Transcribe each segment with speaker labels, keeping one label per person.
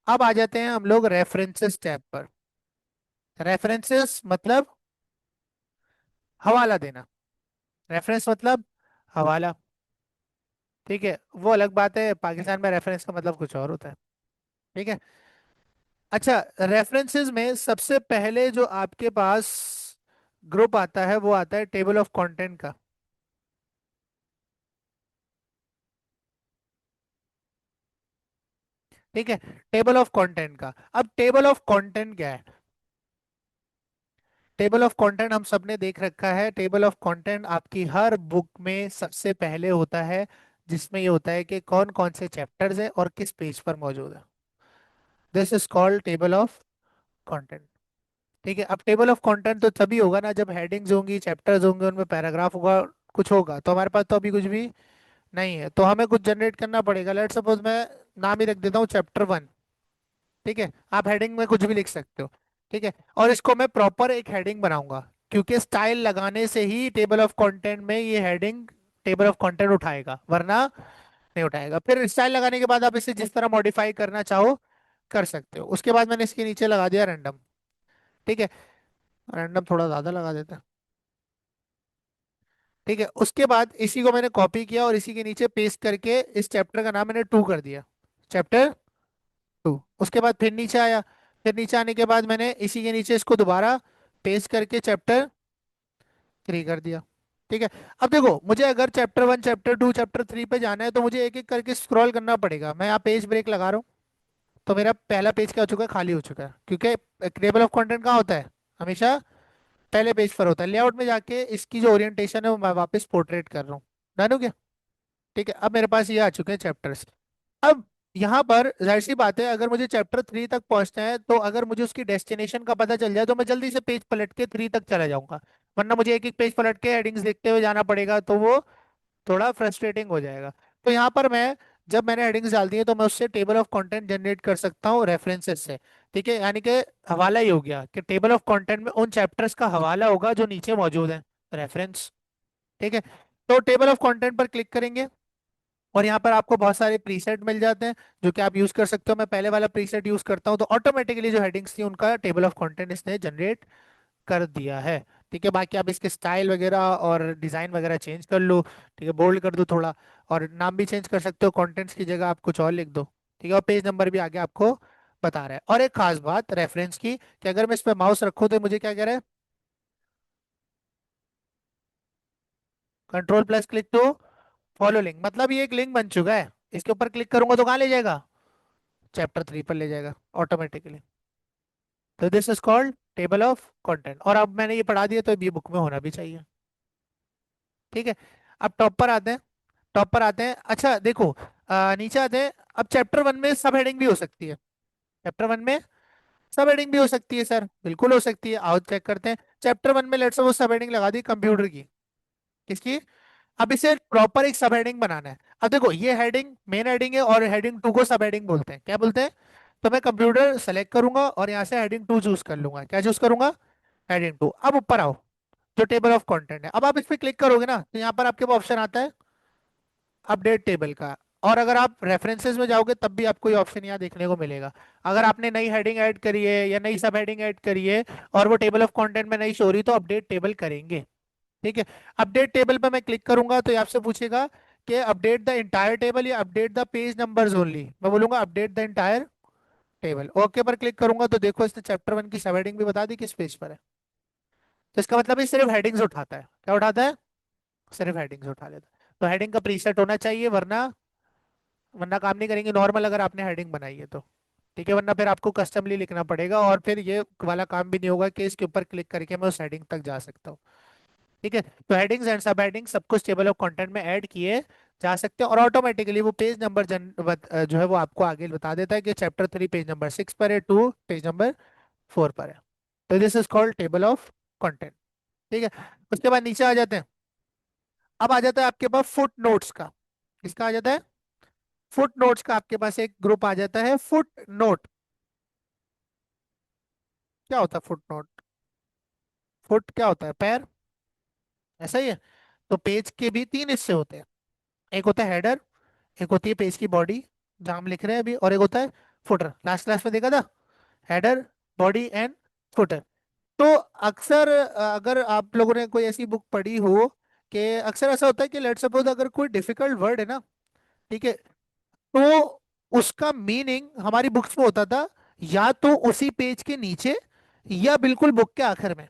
Speaker 1: अब आ जाते हैं हम लोग रेफरेंसेस टैब पर। रेफरेंसेस मतलब हवाला देना। रेफरेंस मतलब हवाला। ठीक है, वो अलग बात है, पाकिस्तान में रेफरेंस का मतलब कुछ और होता है। ठीक है। अच्छा, रेफरेंसेस में सबसे पहले जो आपके पास ग्रुप आता है वो आता है टेबल ऑफ कंटेंट का। ठीक है, टेबल ऑफ कंटेंट का। अब टेबल ऑफ कंटेंट क्या है? टेबल ऑफ कंटेंट हम सबने देख रखा है। टेबल ऑफ कंटेंट आपकी हर बुक में सबसे पहले होता है, जिसमें ये होता है कि कौन कौन से चैप्टर्स है और किस पेज पर मौजूद है। This is called table of content. ठीक है, अब टेबल ऑफ कंटेंट तो तभी होगा ना जब हेडिंग्स होंगी, चैप्टर्स होंगे, उनमें पैराग्राफ होगा, कुछ होगा। तो हमारे पास तो अभी कुछ भी नहीं है, तो हमें कुछ जनरेट करना पड़ेगा। लेट सपोज मैं नाम ही रख देता हूँ चैप्टर 1। ठीक है, आप हेडिंग में कुछ भी लिख सकते हो। ठीक है, और इसको मैं प्रॉपर एक हेडिंग बनाऊंगा, क्योंकि स्टाइल लगाने से ही टेबल ऑफ कंटेंट में ये हेडिंग टेबल ऑफ कंटेंट उठाएगा, वरना नहीं उठाएगा। फिर स्टाइल लगाने के बाद आप इसे जिस तरह मॉडिफाई करना चाहो कर सकते हो। उसके बाद मैंने इसके नीचे लगा दिया रैंडम। ठीक है, रैंडम थोड़ा ज्यादा लगा देते हैं। ठीक है, उसके बाद इसी को मैंने कॉपी किया और इसी के नीचे पेस्ट करके इस चैप्टर का नाम मैंने 2 कर दिया। चैप्टर 2। उसके बाद फिर नीचे आया। फिर नीचे आने के बाद मैंने इसी के नीचे इसको दोबारा पेस्ट करके चैप्टर 3 कर दिया। ठीक है, अब देखो मुझे अगर चैप्टर 1 चैप्टर 2 चैप्टर 3 पे जाना है तो मुझे एक एक करके स्क्रॉल करना पड़ेगा। मैं यहाँ पेज ब्रेक लगा रहा हूँ, तो मेरा पहला पेज क्या हो चुका है? खाली हो चुका है, क्योंकि टेबल ऑफ कंटेंट कहाँ होता है? हमेशा पहले पेज पर होता है। लेआउट में जाके इसकी जो ओरिएंटेशन है वो मैं वापस पोर्ट्रेट कर रहा हूँ। डन हो गया? ठीक है, अब मेरे पास ये आ चुके हैं चैप्टर्स। अब यहाँ पर जाहिर सी बात है, अगर मुझे चैप्टर 3 तक पहुंचना है तो अगर मुझे उसकी डेस्टिनेशन का पता चल जाए तो मैं जल्दी से पेज पलट के 3 तक चला जाऊंगा। वरना मुझे एक एक पेज पलट के हेडिंग्स देखते हुए जाना पड़ेगा, तो वो थोड़ा फ्रस्ट्रेटिंग हो जाएगा। तो यहाँ पर मैं, जब मैंने हेडिंग्स डाल दी है तो मैं उससे टेबल ऑफ कंटेंट जनरेट कर सकता हूँ रेफरेंसेस से। ठीक है, यानी कि हवाला ही हो गया कि टेबल ऑफ कंटेंट में उन चैप्टर्स का हवाला होगा जो नीचे मौजूद है, रेफरेंस। ठीक है, तो टेबल ऑफ कंटेंट पर क्लिक करेंगे और यहाँ पर आपको बहुत सारे प्रीसेट मिल जाते हैं जो कि आप यूज कर सकते हो। मैं पहले वाला प्रीसेट यूज करता हूँ, तो ऑटोमेटिकली जो हेडिंग्स थी उनका टेबल ऑफ कंटेंट इसने जनरेट कर दिया है। ठीक है, बाकी आप इसके स्टाइल वगैरह और डिजाइन वगैरह चेंज कर लो। ठीक है, बोल्ड कर दो थोड़ा, और नाम भी चेंज कर सकते हो, कंटेंट्स की जगह आप कुछ और लिख दो। ठीक है, और पेज नंबर भी आगे आपको बता रहा है। और एक खास बात रेफरेंस की, कि अगर मैं इस पे माउस रखूँ तो मुझे क्या कह रहा है? Control plus click to follow link, मतलब ये एक लिंक बन चुका है। इसके ऊपर क्लिक करूंगा तो कहाँ ले जाएगा? चैप्टर 3 पर ले जाएगा ऑटोमेटिकली। तो this is called table of content, और अब मैंने ये पढ़ा दिया तो ये बुक में होना भी चाहिए। ठीक है, अब टॉप पर आते हैं। टॉप पर आते हैं, अच्छा देखो, नीचे आते हैं। अब चैप्टर 1 में सब हेडिंग भी हो सकती है। चैप्टर 1 में सब हेडिंग भी हो सकती है सर, बिल्कुल हो सकती है। आओ चेक करते हैं। चैप्टर 1 में लेट्स सपोज सब हेडिंग लगा दी कंप्यूटर की। किसकी? अब इसे प्रॉपर एक सब हेडिंग बनाना है। अब देखो, ये हेडिंग मेन हेडिंग है और हेडिंग 2 को सब हेडिंग बोलते हैं। क्या बोलते हैं? तो मैं कंप्यूटर सेलेक्ट करूंगा और यहाँ से हेडिंग 2 चूज कर लूंगा। क्या चूज करूंगा? हेडिंग 2। अब ऊपर आओ, जो टेबल ऑफ कंटेंट है, अब आप इस पे क्लिक करोगे ना तो यहाँ पर आपके पास ऑप्शन आता है अपडेट टेबल का। और अगर आप रेफरेंसेस में जाओगे तब भी आपको ये ऑप्शन यहाँ देखने को मिलेगा। अगर आपने नई हेडिंग ऐड करी है या नई सब हेडिंग ऐड करी है और वो टेबल ऑफ कंटेंट में नहीं शो रही, तो अपडेट टेबल करेंगे। ठीक है, अपडेट टेबल पे मैं क्लिक करूंगा तो ये आपसे पूछेगा कि अपडेट द इंटायर टेबल या update the page numbers only. मैं बोलूंगा update the entire table. Okay पर क्लिक करूंगा तो देखो इसने चैप्टर 1 की सब हेडिंग भी बता दी किस पेज पर है। तो इसका मतलब ये सिर्फ हेडिंग्स उठाता है। क्या उठाता है? सिर्फ हेडिंग्स उठा लेता है। तो हेडिंग का प्रीसेट होना चाहिए, वरना वरना काम नहीं करेंगे नॉर्मल, अगर आपने हेडिंग बनाई है तो। ठीक है, वरना फिर आपको कस्टमली लिखना पड़ेगा और फिर ये वाला काम भी नहीं होगा कि इसके ऊपर क्लिक करके मैं उस हेडिंग तक जा सकता हूँ। ठीक है, तो हेडिंग्स एंड सब हेडिंग्स सब कुछ टेबल ऑफ कंटेंट में ऐड किए जा सकते हैं, और ऑटोमेटिकली वो पेज नंबर जो है वो आपको आगे बता देता है कि चैप्टर 3 पेज नंबर 6 पर है, 2 पेज नंबर 4 पर है। तो this is called table of content. ठीक है, उसके बाद नीचे आ जाते हैं। अब आ जाता है आपके पास फुट नोट्स का। किसका आ जाता है? फुट नोट्स का आपके पास एक ग्रुप आ जाता है, फुट नोट। क्या होता है फुट नोट? फुट क्या होता है? पैर। ऐसा ही है। तो पेज के भी 3 हिस्से होते हैं। एक होता है हेडर, एक होती है पेज की बॉडी जहाँ हम लिख रहे हैं अभी, और एक होता है फुटर लास्ट क्लास में देखा था, हेडर, बॉडी एंड फुटर। तो अक्सर अगर आप लोगों ने कोई ऐसी बुक पढ़ी हो कि अक्सर ऐसा होता है कि लेट्स सपोज अगर कोई डिफिकल्ट वर्ड है ना, ठीक है, तो उसका मीनिंग हमारी बुक्स में होता था या तो उसी पेज के नीचे या बिल्कुल बुक के आखिर में,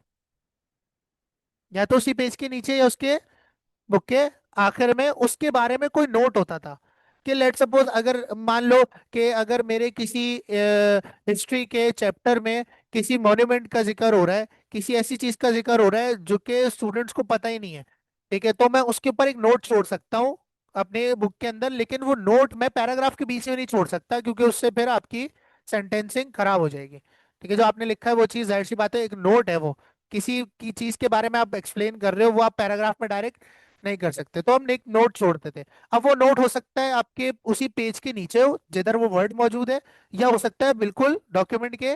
Speaker 1: या तो उसी पेज के नीचे या उसके बुक के आखिर में उसके बारे में कोई नोट होता था। कि लेट सपोज अगर मान लो कि अगर मेरे किसी हिस्ट्री के चैप्टर में किसी मॉन्यूमेंट का जिक्र हो रहा है, किसी ऐसी चीज का जिक्र हो रहा है जो कि स्टूडेंट्स को पता ही नहीं है, ठीक है, तो मैं उसके ऊपर एक नोट छोड़ सकता हूँ अपने बुक के अंदर, लेकिन वो नोट मैं पैराग्राफ के बीच में नहीं छोड़ सकता क्योंकि उससे फिर आपकी सेंटेंसिंग खराब हो जाएगी। ठीक है, जो आपने लिखा है वो चीज जाहिर सी बात है एक नोट है वो, किसी की चीज के बारे में आप एक्सप्लेन कर रहे हो वो आप पैराग्राफ में डायरेक्ट नहीं कर सकते, तो हम एक नोट छोड़ते थे। अब वो नोट हो सकता है आपके उसी पेज के नीचे हो जिधर वो वर्ड मौजूद है, या हो सकता है बिल्कुल डॉक्यूमेंट के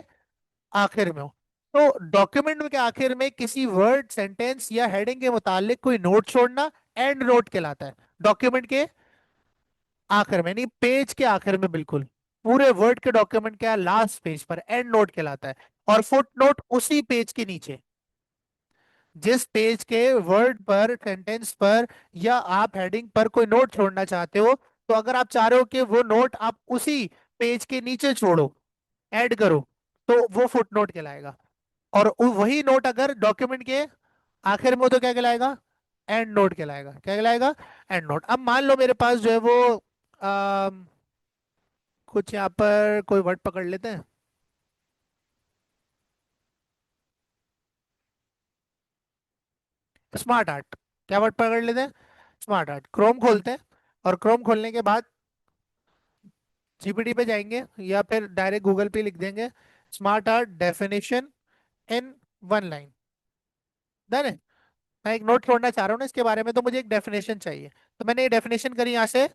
Speaker 1: आखिर में हो। तो डॉक्यूमेंट के आखिर में किसी वर्ड, सेंटेंस या हेडिंग के मुतालिक कोई नोट छोड़ना एंड नोट कहलाता है। डॉक्यूमेंट के आखिर में, नहीं पेज के आखिर में, बिल्कुल पूरे वर्ड के डॉक्यूमेंट के लास्ट पेज पर एंड नोट कहलाता है। और फुट नोट उसी पेज के नीचे, जिस पेज के वर्ड पर, सेंटेंस पर या आप हेडिंग पर कोई नोट छोड़ना चाहते हो, तो अगर आप चाह रहे हो कि वो नोट आप उसी पेज के नीचे छोड़ो, ऐड करो, तो वो फुट नोट कहलाएगा। और वही नोट अगर डॉक्यूमेंट के आखिर में हो तो क्या कहलाएगा? एंड नोट कहलाएगा। क्या कहलाएगा? And note. अब मान लो मेरे पास जो है वो कुछ यहाँ पर कोई वर्ड पकड़ लेते हैं, स्मार्ट आर्ट। क्या वर्ड पकड़ लेते हैं? Smart art. क्रोम खोलते हैं और क्रोम खोलने के बाद जीपीटी पे जाएंगे या फिर डायरेक्ट गूगल पे लिख देंगे smart art definition in one line. Done है। मैं एक नोट छोड़ना चाह रहा हूँ ना इसके बारे में, तो मुझे एक डेफिनेशन चाहिए, तो मैंने ये डेफिनेशन करी यहाँ से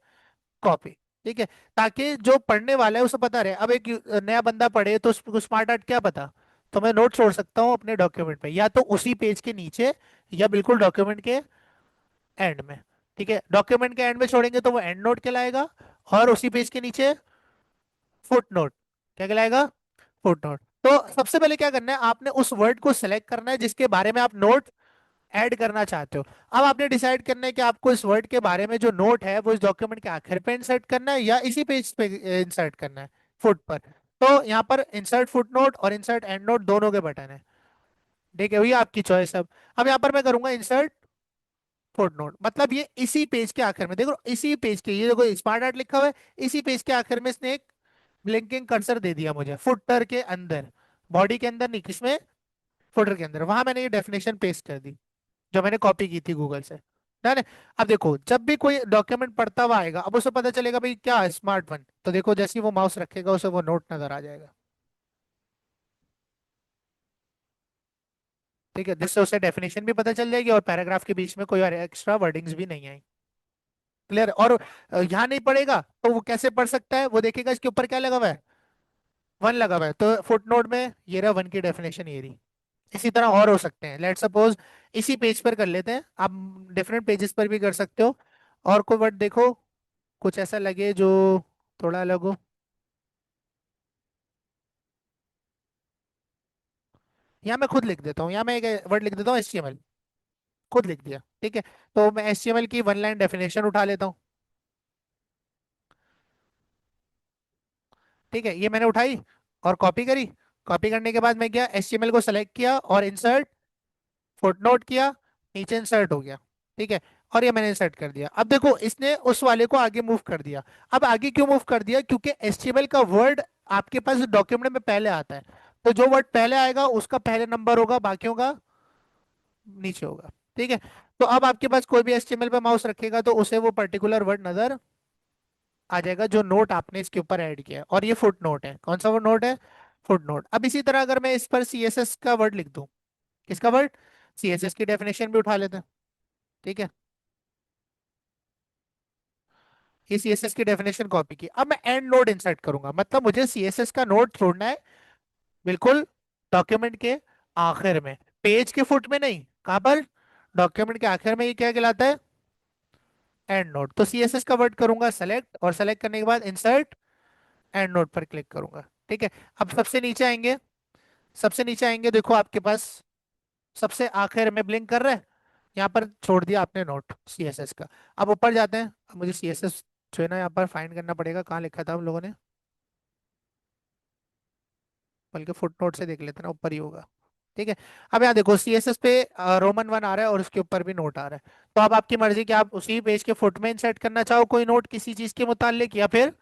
Speaker 1: कॉपी। ठीक है, ताकि जो पढ़ने वाला है उसे पता रहे। अब एक नया बंदा पढ़े तो उसको स्मार्ट आर्ट क्या पता, तो मैं नोट छोड़ सकता हूँ अपने डॉक्यूमेंट पे, या तो उसी पेज के नीचे या बिल्कुल डॉक्यूमेंट के एंड में। ठीक है, डॉक्यूमेंट के एंड में छोड़ेंगे तो वो एंड नोट कहलाएगा, और उसी पेज के नीचे फुट नोट। क्या कहलाएगा? Foot note. तो सबसे पहले क्या करना है, आपने उस वर्ड को सिलेक्ट करना है जिसके बारे में आप नोट ऐड करना चाहते हो। अब आपने डिसाइड करना है कि आपको इस वर्ड के बारे में जो नोट है वो इस डॉक्यूमेंट के आखिर पे इंसर्ट करना है या इसी पेज पे इंसर्ट करना है, फुट पर। तो यहाँ पर इंसर्ट फुट नोट और इंसर्ट एंड नोट दोनों के बटन है। ठीक है, वही आपकी चॉइस। अब यहाँ पर मैं करूंगा इंसर्ट फुट नोट, मतलब ये इसी पेज के आखिर में, देखो इसी पेज के, ये देखो स्मार्ट आर्ट लिखा हुआ है, इसी पेज के आखिर में इसने एक ब्लिंकिंग कर्सर दे दिया मुझे, फुटर के अंदर, बॉडी के अंदर नहीं, किसमें? फुटर के अंदर। वहां मैंने ये डेफिनेशन पेस्ट कर दी जो मैंने कॉपी की थी गूगल से। डन है। अब देखो जब भी कोई डॉक्यूमेंट पढ़ता हुआ आएगा, अब उसे पता चलेगा भाई क्या है स्मार्ट वन, तो देखो जैसे ही वो माउस रखेगा उसे वो नोट नजर आ जाएगा। ठीक है, जिससे उसे डेफिनेशन भी पता चल जाएगी और पैराग्राफ के बीच में कोई और एक्स्ट्रा वर्डिंग्स भी नहीं आई। क्लियर? और यहाँ नहीं पढ़ेगा तो वो कैसे पढ़ सकता है? वो देखेगा इसके ऊपर क्या लगा हुआ है, वन लगा हुआ है, तो फुट नोट में ये रहा वन की डेफिनेशन ये रही। इसी तरह और हो सकते हैं, लेट सपोज इसी पेज पर कर लेते हैं, आप डिफरेंट पेजेस पर भी कर सकते हो। और कोई वर्ड देखो कुछ ऐसा लगे जो थोड़ा अलग हो। यहाँ मैं खुद लिख देता हूँ, यहाँ मैं एक वर्ड लिख देता हूँ HTML। खुद लिख दिया, ठीक है। तो मैं HTML की वन लाइन डेफिनेशन उठा लेता हूँ। ठीक है, ये मैंने उठाई और कॉपी करी। कॉपी करने के बाद मैं क्या, HTML को सेलेक्ट किया और इंसर्ट फुटनोट किया, नीचे इंसर्ट हो गया। ठीक है, और ये मैंने इंसर्ट कर दिया। अब देखो इसने उस वाले को आगे मूव कर दिया। अब आगे क्यों मूव कर दिया? क्योंकि HTML का वर्ड आपके पास डॉक्यूमेंट में पहले आता है, तो जो वर्ड पहले आएगा उसका पहले नंबर होगा, बाकियों का नीचे होगा। ठीक है, तो अब आपके पास कोई भी HTML पे माउस रखेगा तो उसे वो पर्टिकुलर वर्ड नजर आ जाएगा जो नोट आपने इसके ऊपर ऐड किया है। और ये फुट नोट है। कौन सा वो नोट है? Foot note. अब इसी तरह अगर मैं इस पर CSS का वर्ड लिख दूं, किसका वर्ड? CSS की डेफिनेशन भी उठा लेते हैं। ठीक है, ये CSS की डेफिनेशन कॉपी की। अब मैं एंड नोट इंसर्ट करूंगा, मतलब मुझे CSS का नोट छोड़ना है बिल्कुल डॉक्यूमेंट के आखिर में, पेज के फुट में नहीं। कहां पर? डॉक्यूमेंट के आखिर में। ये क्या कहलाता है? And note. तो CSS का वर्ड करूंगा सेलेक्ट, और सेलेक्ट करने के बाद इंसर्ट एंड नोट पर क्लिक करूंगा। ठीक है। अब सबसे नीचे आएंगे, सबसे नीचे आएंगे, देखो आपके पास सबसे आखिर में ब्लिंक कर रहा है, यहाँ पर छोड़ दिया आपने नोट सीएसएस का। अब ऊपर जाते हैं, अब मुझे सीएसएस जो है ना यहाँ पर फाइंड करना पड़ेगा, कहाँ लिखा था हम लोगों ने, बल्कि फुट नोट से देख लेते हैं ना, ऊपर ही होगा। ठीक है। अब यहाँ देखो सीएसएस पे रोमन 1 आ रहा है और उसके ऊपर भी नोट आ रहा है। तो अब आपकी मर्जी कि आप उसी पेज के फुट में इंसर्ट करना चाहो कोई नोट किसी चीज के मुतालिक, या फिर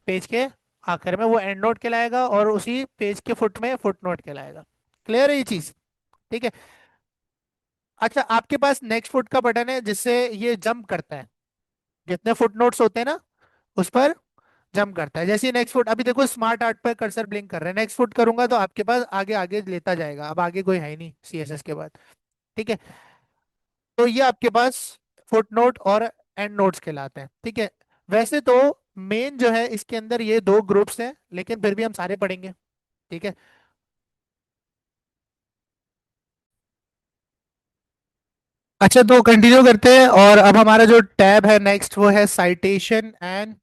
Speaker 1: पेज के आखिर में वो एंड नोट कहलाएगा और उसी पेज के फुट में फुट नोट कहलाएगा। क्लियर है ये चीज? ठीक है। अच्छा, आपके पास नेक्स्ट फुट का बटन है जिससे ये जंप करता है, जितने फुट नोट्स होते हैं ना उस पर जंप करता है। जैसे नेक्स्ट फुट, अभी देखो स्मार्ट आर्ट पर कर्सर ब्लिंक कर रहा है, नेक्स्ट फुट करूंगा तो आपके पास आगे आगे लेता जाएगा, अब आगे कोई है ही नहीं सीएसएस के बाद। ठीक है। तो ये आपके पास फुट नोट और एंड नोट्स कहलाते हैं। ठीक है। वैसे तो मेन जो है इसके अंदर ये दो ग्रुप्स हैं, लेकिन फिर भी हम सारे पढ़ेंगे। ठीक है। अच्छा, तो कंटिन्यू करते हैं, और अब हमारा जो टैब है नेक्स्ट वो है साइटेशन एंड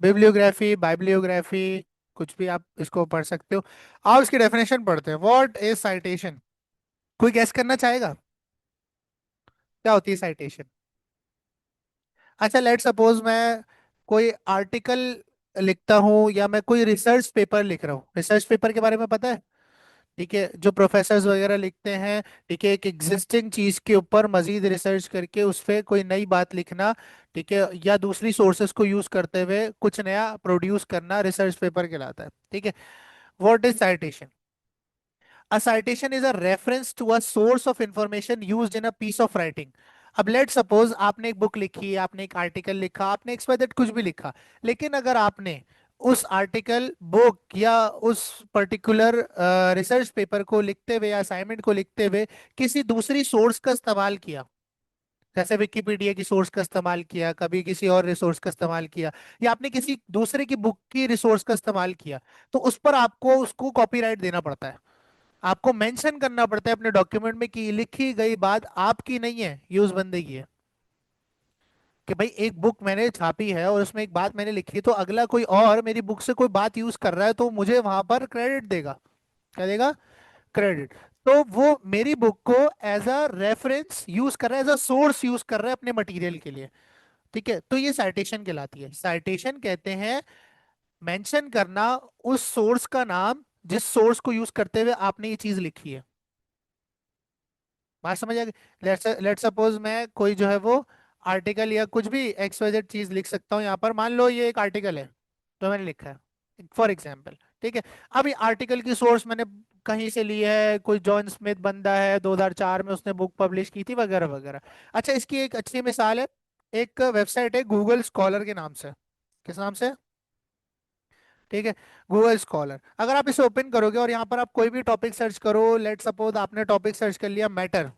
Speaker 1: बिब्लियोग्राफी, बाइब्लियोग्राफी, कुछ भी आप इसको पढ़ सकते हो। आओ इसकी डेफिनेशन पढ़ते हैं। What is citation? कोई गैस करना चाहेगा क्या होती है साइटेशन? अच्छा, लेट सपोज मैं कोई आर्टिकल लिखता हूँ या मैं कोई रिसर्च पेपर लिख रहा हूँ, रिसर्च पेपर के बारे में पता है? ठीक है, जो प्रोफेसर्स वगैरह लिखते हैं। ठीक है, एक एग्जिस्टिंग चीज के ऊपर मजीद रिसर्च करके उस पे कोई नई बात लिखना, ठीक है, या दूसरी सोर्सेज को यूज करते हुए कुछ नया प्रोड्यूस करना रिसर्च पेपर कहलाता है। ठीक है। What is citation? A citation is a reference to a source of information used in a piece of writing. अब लेट सपोज आपने एक बुक लिखी, आपने एक आर्टिकल लिखा, आपने एक्स कुछ भी लिखा, लेकिन अगर आपने उस आर्टिकल, बुक या उस पर्टिकुलर रिसर्च पेपर को लिखते हुए या असाइनमेंट को लिखते हुए किसी दूसरी सोर्स का इस्तेमाल किया, जैसे विकिपीडिया की सोर्स का इस्तेमाल किया, कभी किसी और रिसोर्स का इस्तेमाल किया, या आपने किसी दूसरे की बुक की रिसोर्स का इस्तेमाल किया, तो उस पर आपको उसको कॉपीराइट देना पड़ता है। आपको मेंशन करना पड़ता है अपने डॉक्यूमेंट में कि ये लिखी गई बात आपकी नहीं है, ये उस बंदे की है। कि भाई एक बुक मैंने छापी है और उसमें एक बात मैंने लिखी है, तो अगला कोई और मेरी बुक से कोई बात यूज कर रहा है तो मुझे वहां पर क्रेडिट देगा। क्या देगा? क्रेडिट। तो वो मेरी बुक को एज अ रेफरेंस यूज कर रहा है, एज अ सोर्स यूज कर रहा है अपने मटेरियल के लिए। ठीक है, तो ये साइटेशन कहलाती है। साइटेशन कहते हैं मेंशन करना उस सोर्स का नाम जिस सोर्स को यूज करते हुए आपने ये चीज लिखी है। बात समझ आ गई? लेट सपोज मैं कोई जो है वो आर्टिकल या कुछ भी XYZ चीज लिख सकता हूँ यहाँ पर, मान लो ये एक आर्टिकल है तो मैंने लिखा है फॉर एग्जाम्पल। ठीक है। अब ये आर्टिकल की सोर्स मैंने कहीं से ली है, कोई जॉन स्मिथ बंदा है 2004 में उसने बुक पब्लिश की थी वगैरह वगैरह। अच्छा, इसकी एक अच्छी मिसाल है, एक वेबसाइट है गूगल स्कॉलर के नाम से। किस नाम से? ठीक है, गूगल स्कॉलर। अगर आप इसे ओपन करोगे और यहाँ पर आप कोई भी टॉपिक सर्च करो, लेट सपोज आपने टॉपिक सर्च कर लिया मैटर,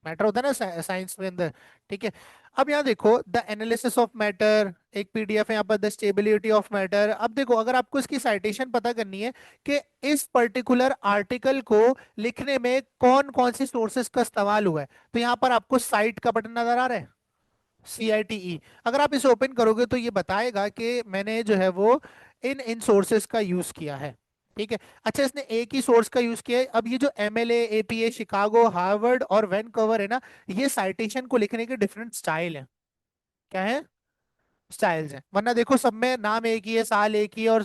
Speaker 1: मैटर होता है ना साइंस में अंदर। ठीक है। अब यहाँ देखो द एनालिसिस ऑफ मैटर, एक पीडीएफ है यहाँ पर, द स्टेबिलिटी ऑफ मैटर। अब देखो अगर आपको इसकी साइटेशन पता करनी है कि इस पर्टिकुलर आर्टिकल को लिखने में कौन कौन सी सोर्सेस का इस्तेमाल हुआ है, तो यहाँ पर आपको साइट का बटन नजर आ रहा है, CITE। अगर आप इसे ओपन करोगे तो ये बताएगा कि मैंने जो है वो इन इन सोर्सेस का यूज किया है। ठीक है। अच्छा, इसने एक ही सोर्स का यूज किया है। अब ये जो MLA, APA, शिकागो, हार्वर्ड और वैनकूवर है ना, ये साइटेशन को लिखने के डिफरेंट स्टाइल हैं। क्या है? स्टाइल्स हैं, वरना देखो सब में नाम एक ही है, साल एक ही है और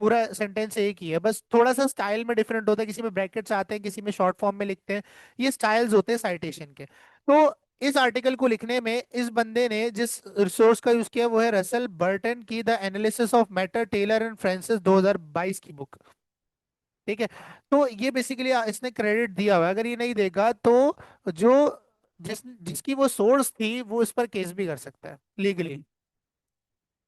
Speaker 1: पूरा सेंटेंस एक ही है, बस थोड़ा सा स्टाइल में डिफरेंट होता है, किसी में ब्रैकेट्स आते हैं, किसी में शॉर्ट फॉर्म में लिखते हैं। ये स्टाइल्स होते हैं साइटेशन के। तो इस आर्टिकल को लिखने में इस बंदे ने जिस रिसोर्स का यूज किया वो है रसल बर्टन की the analysis of matter, Taylor and Francis 2022 की बुक। ठीक है। तो ये बेसिकली इसने क्रेडिट दिया हुआ है, अगर ये नहीं देगा तो जो जिसकी वो सोर्स थी वो इस पर केस भी कर सकता है लीगली,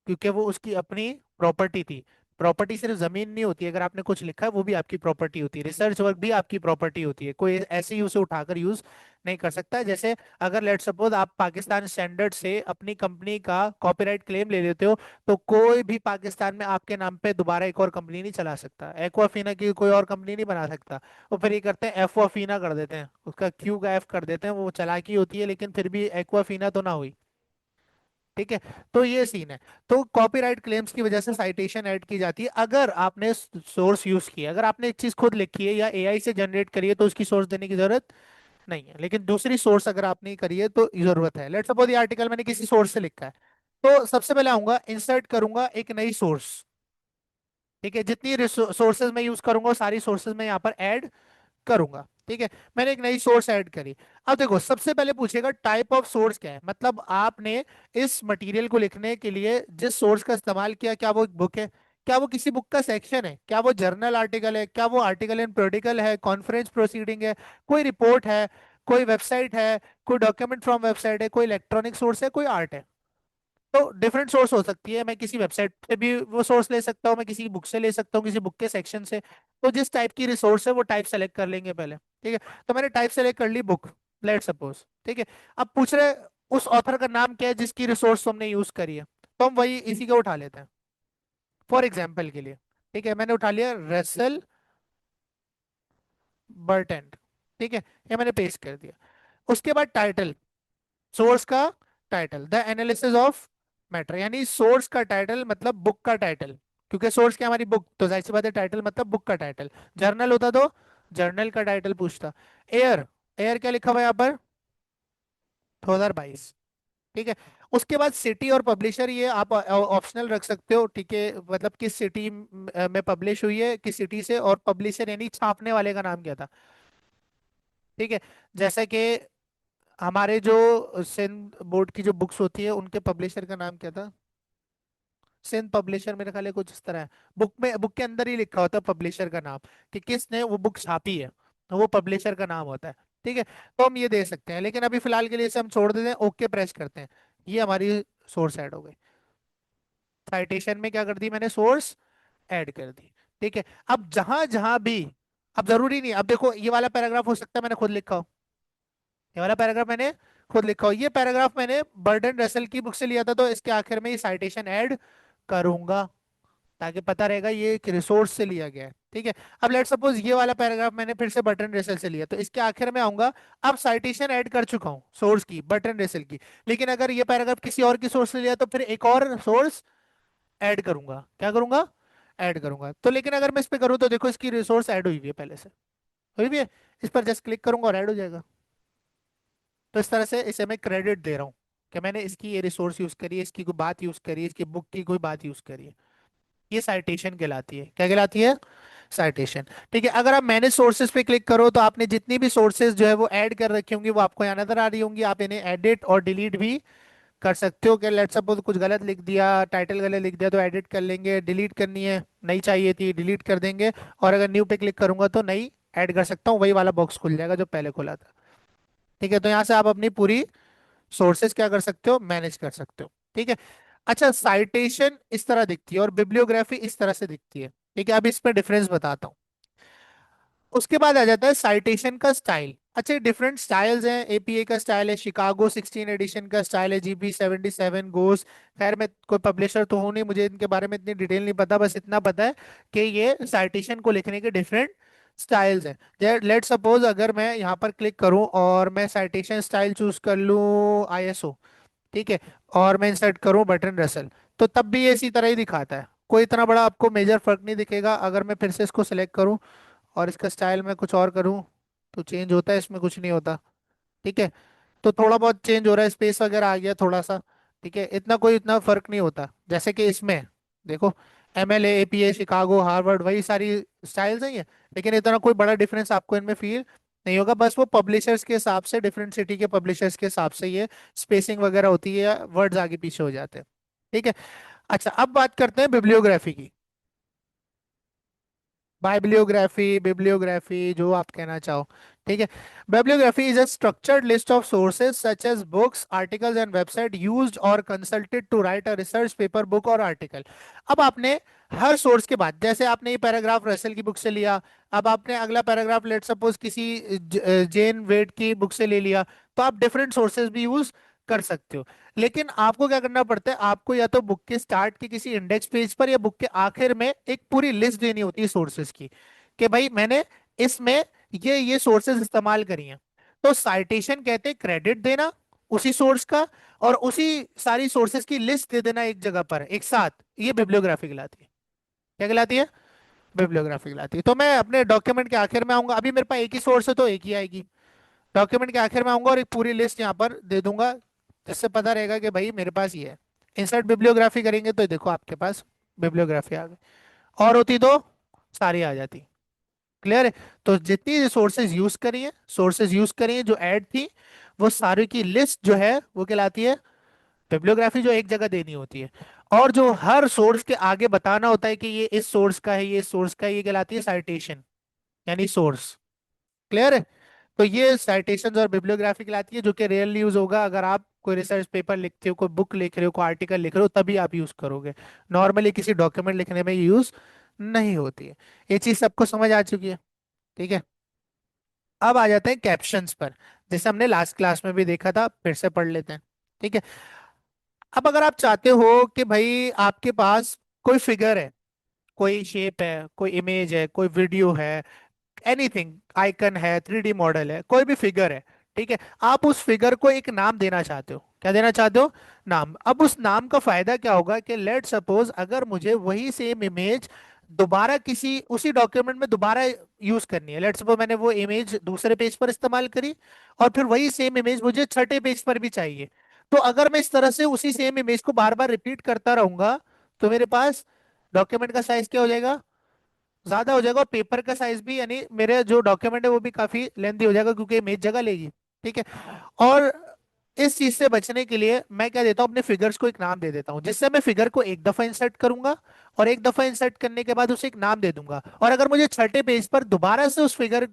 Speaker 1: क्योंकि वो उसकी अपनी प्रॉपर्टी थी। प्रॉपर्टी सिर्फ जमीन नहीं होती, अगर आपने कुछ लिखा है वो भी आपकी प्रॉपर्टी होती है, रिसर्च वर्क भी आपकी प्रॉपर्टी होती है, कोई ऐसे ही उसे उठाकर यूज नहीं कर सकता। जैसे अगर लेट सपोज आप पाकिस्तान स्टैंडर्ड से अपनी कंपनी का कॉपीराइट क्लेम ले लेते हो, तो कोई भी पाकिस्तान में आपके नाम पे दोबारा एक और कंपनी नहीं चला सकता, एक्वाफीना की कोई और कंपनी नहीं बना सकता। वो फिर ये करते हैं एफवाफीना कर देते हैं, उसका क्यू का एफ कर देते हैं, वो चालाकी होती है, लेकिन फिर भी एक्वाफीना तो ना हुई। ठीक है, तो ये सीन है। तो कॉपीराइट क्लेम्स की वजह से साइटेशन ऐड की जाती है अगर आपने सोर्स यूज किया, अगर आपने एक चीज खुद लिखी है या एआई से जनरेट करी है तो उसकी सोर्स देने की जरूरत नहीं है, लेकिन दूसरी सोर्स अगर आपने करी है तो जरूरत है। लेट्स सपोज ये आर्टिकल मैंने किसी सोर्स से लिखा है, तो सबसे पहले आऊंगा, इंसर्ट करूंगा एक नई सोर्स। ठीक है, जितनी सोर्सेज मैं यूज करूंगा वो सारी सोर्सेज मैं यहाँ पर ऐड करूंगा। ठीक है, मैंने एक नई सोर्स ऐड करी। अब देखो सबसे पहले पूछेगा टाइप ऑफ सोर्स क्या है, मतलब आपने इस मटेरियल को लिखने के लिए जिस सोर्स का इस्तेमाल किया, क्या वो बुक है, क्या वो किसी बुक का सेक्शन है, क्या वो जर्नल आर्टिकल है, क्या वो आर्टिकल इन प्रोडिकल है, कॉन्फ्रेंस प्रोसीडिंग है, कोई रिपोर्ट है, कोई वेबसाइट है, कोई डॉक्यूमेंट फ्रॉम वेबसाइट है, कोई इलेक्ट्रॉनिक सोर्स है, कोई आर्ट है। तो डिफरेंट सोर्स हो सकती है, मैं किसी वेबसाइट से भी वो सोर्स ले सकता हूँ, मैं किसी बुक से ले सकता हूँ, किसी बुक के सेक्शन से। तो जिस टाइप की रिसोर्स है वो टाइप सेलेक्ट कर लेंगे पहले। ठीक है, तो मैंने टाइप सेलेक्ट कर ली बुक, लेट सपोज। ठीक है, अब पूछ रहे उस ऑथर का नाम क्या है जिसकी रिसोर्स हमने यूज करी है, तो हम वही इसी को उठा लेते हैं फॉर एग्जाम्पल के लिए। ठीक है, मैंने उठा लिया रसेल बर्टेंट। ठीक है, ये मैंने पेस्ट कर दिया। उसके बाद टाइटल, सोर्स का title, the analysis of matter, यानी सोर्स का टाइटल मतलब बुक का टाइटल, क्योंकि सोर्स क्या हमारी बुक, तो जाहिर सी बात है टाइटल मतलब बुक का टाइटल। जर्नल होता तो जर्नल का टाइटल पूछता। एयर, एयर क्या लिखा हुआ है यहाँ पर, 2022। ठीक है, उसके बाद सिटी और पब्लिशर, ये आप ऑप्शनल रख सकते हो। ठीक है, मतलब किस सिटी में पब्लिश हुई है, किस सिटी से, और पब्लिशर यानी छापने वाले का नाम क्या था। ठीक है, जैसे कि हमारे जो सिंध बोर्ड की जो बुक्स होती है उनके पब्लिशर का नाम क्या था, सिंध पब्लिशर मेरे ख्याल है कुछ इस तरह है। बुक में, बुक के अंदर ही लिखा होता है पब्लिशर का नाम, कि किसने वो बुक छापी है, तो वो पब्लिशर का नाम होता है। ठीक है, तो हम ये दे सकते हैं, लेकिन अभी फिलहाल के लिए इसे हम छोड़ देते हैं, ओके प्रेस करते हैं। ये हमारी सोर्स ऐड हो गई, साइटेशन में क्या कर दी मैंने, सोर्स ऐड कर दी। ठीक है, अब जहां जहां भी, अब जरूरी नहीं, अब देखो ये वाला पैराग्राफ हो सकता है मैंने खुद लिखा हो, ये वाला पैराग्राफ मैंने खुद लिखा हो, ये पैराग्राफ मैंने बर्डन रसेल की बुक से लिया था, तो इसके आखिर में ये साइटेशन ऐड करूंगा, ताकि पता रहेगा ये एक रिसोर्स से लिया गया है। ठीक है, अब लेट सपोज ये वाला पैराग्राफ मैंने फिर से बटन रेसल से लिया, तो इसके आखिर में आऊंगा, अब साइटेशन ऐड कर चुका हूँ सोर्स की, बटन रेसल की। लेकिन अगर ये पैराग्राफ किसी और की सोर्स से लिया तो फिर एक और सोर्स ऐड करूंगा, क्या करूंगा, ऐड करूंगा। तो लेकिन अगर मैं इस पे करूँ तो देखो इसकी रिसोर्स ऐड हुई हुई है पहले से, हुई भी है। इस पर जस्ट क्लिक करूंगा और ऐड हो जाएगा। तो इस तरह से इसे मैं क्रेडिट दे रहा हूँ कि मैंने इसकी ये रिसोर्स यूज करी है, इसकी कोई बात यूज करी है, इसकी बुक की कोई बात यूज करी है। ये साइटेशन कहलाती है, क्या कहलाती है, साइटेशन। ठीक है, अगर आप मैनेज सोर्सेज पे क्लिक करो तो आपने जितनी भी सोर्सेज जो है वो ऐड कर रखी होंगी वो आपको यहाँ नजर आ रही होंगी। आप इन्हें एडिट और डिलीट भी कर सकते हो, कि लेट्स सपोज कुछ गलत लिख दिया, टाइटल गलत लिख दिया तो एडिट कर लेंगे, डिलीट करनी है, नहीं चाहिए थी डिलीट कर देंगे, और अगर न्यू पे क्लिक करूंगा तो नई ऐड कर सकता हूँ, वही वाला बॉक्स खुल जाएगा जो पहले खुला था। ठीक है, तो यहाँ से आप अपनी पूरी सोर्सेज क्या कर सकते हो, मैनेज कर सकते हो। ठीक है, अच्छा साइटेशन इस तरह दिखती है और बिब्लियोग्राफी इस तरह से दिखती है। ठीक है, अब इस पर डिफरेंस बताता हूँ। उसके बाद आ जाता है साइटेशन का स्टाइल। अच्छा, डिफरेंट स्टाइल्स हैं, एपीए का स्टाइल है, शिकागो 16 एडिशन का स्टाइल है, जीबी 77 गोस। खैर मैं कोई पब्लिशर तो हूँ नहीं, मुझे इनके बारे में इतनी डिटेल नहीं पता, बस इतना पता है कि ये साइटेशन को लिखने के डिफरेंट स्टाइल्स हैं। लेट सपोज अगर मैं यहाँ पर क्लिक करूँ और मैं साइटेशन स्टाइल चूज कर लूँ आईएसओ, ठीक है, और मैं इंसर्ट करूँ बटन रसल, तो तब भी ये इसी तरह ही दिखाता है, कोई इतना बड़ा आपको मेजर फर्क नहीं दिखेगा। अगर मैं फिर से इसको सिलेक्ट करूँ और इसका स्टाइल मैं कुछ और करूँ तो चेंज होता है, इसमें कुछ नहीं होता। ठीक है, तो थोड़ा बहुत चेंज हो रहा है, स्पेस वगैरह आ गया थोड़ा सा। ठीक है, इतना कोई इतना फर्क नहीं होता, जैसे कि इसमें देखो, एमएलए एपीए शिकागो हार्वर्ड वही सारी स्टाइल्स हैं ये, लेकिन इतना कोई बड़ा डिफरेंस आपको इनमें फील नहीं होगा। बस वो पब्लिशर्स के हिसाब से, डिफरेंट सिटी के पब्लिशर्स के हिसाब से ये स्पेसिंग वगैरह होती है, वर्ड्स आगे पीछे हो जाते हैं। ठीक है, अच्छा अब बात करते हैं बिब्लियोग्राफी की। बाइबिलियोग्राफी, बिब्लियोग्राफी, जो आप कहना चाहो। ठीक है, bibliography is a structured list of sources such as books, articles and website used or consulted to write a research paper, book और article। अब आपने हर सोर्स के बाद, जैसे आपने ये पैराग्राफ रसेल की बुक से लिया, अब आपने अगला पैराग्राफ लेट सपोज किसी जेन वेट की बुक से ले लिया, तो आप डिफरेंट सोर्सेज भी यूज कर सकते हो। लेकिन आपको क्या करना पड़ता है, आपको या तो बुक के स्टार्ट के किसी इंडेक्स पेज पर या बुक के आखिर में एक पूरी लिस्ट देनी होती है सोर्सेज की, कि भाई मैंने इसमें ये सोर्सेज इस्तेमाल करी हैं। तो साइटेशन कहते हैं क्रेडिट देना, उसी सोर्स का, और उसी सारी सोर्सेज की लिस्ट दे देना एक जगह पर एक साथ, ये बिब्लियोग्राफी कहलाती है। क्या कहलाती है? बिब्लियोग्राफी कहलाती है। तो मैं अपने डॉक्यूमेंट के आखिर में आऊंगा, अभी मेरे पास एक ही सोर्स है तो एक ही आएगी। डॉक्यूमेंट के आखिर में आऊंगा और एक पूरी लिस्ट यहाँ पर दे दूंगा, जिससे पता रहेगा कि भाई मेरे पास ये है। इंसर्ट बिब्लियोग्राफी करेंगे तो देखो आपके पास बिब्लियोग्राफी आ गई, और होती तो सारी आ जाती। क्लियर है? तो जितनी सोर्सेज यूज करी है, सोर्सेज यूज करी है जो ऐड थी, वो सारी की लिस्ट जो है वो कहलाती है बिब्लियोग्राफी, जो एक जगह देनी होती है। और जो हर सोर्स के आगे बताना होता है कि ये इस सोर्स का है, ये इस सोर्स का है, ये कहलाती है साइटेशन, यानी सोर्स। क्लियर है? तो ये साइटेशंस और बिब्लियोग्राफी कहलाती है, जो कि रेयरली यूज होगा अगर आप कोई रिसर्च पेपर लिखते हो, कोई बुक लिख रहे हो, कोई आर्टिकल लिख रहे हो, तभी आप यूज करोगे। नॉर्मली किसी डॉक्यूमेंट लिखने में यूज नहीं होती है। ये चीज सबको समझ आ चुकी है? ठीक है। अब आ जाते हैं कैप्शंस पर, जैसे हमने लास्ट क्लास में भी देखा था, फिर से पढ़ लेते हैं। ठीक है। अब अगर आप चाहते हो कि भाई आपके पास कोई फिगर है, कोई शेप है, कोई इमेज है, कोई वीडियो है, एनीथिंग, आइकन है, 3D मॉडल है, कोई भी फिगर है, ठीक है, आप उस फिगर को एक नाम देना चाहते हो। क्या देना चाहते हो? नाम। अब उस नाम का फायदा क्या होगा कि लेट सपोज अगर मुझे वही सेम इमेज दोबारा किसी उसी डॉक्यूमेंट में दोबारा यूज करनी है, लेट सपोज मैंने वो इमेज दूसरे पेज पर इस्तेमाल करी, और फिर वही सेम इमेज मुझे छठे पेज पर भी चाहिए, तो अगर मैं इस तरह से उसी सेम इमेज को बार बार रिपीट करता रहूंगा, तो मेरे पास डॉक्यूमेंट का साइज क्या हो जाएगा? ज्यादा हो जाएगा, और पेपर का साइज भी, यानी मेरे जो डॉक्यूमेंट है वो भी काफी लेंथी हो जाएगा, क्योंकि इमेज जगह लेगी। ठीक है। और इस चीज से बचने के लिए मैं क्या देता हूँ, अपने फिगर्स को एक नाम दे देता हूँ, जिससे मैं फिगर को एक दफा इंसर्ट करूंगा, और एक दफा इंसर्ट करने के बाद उसे एक नाम दे दूंगा, और अगर मुझे छठे पेज पर दोबारा से उस फिगर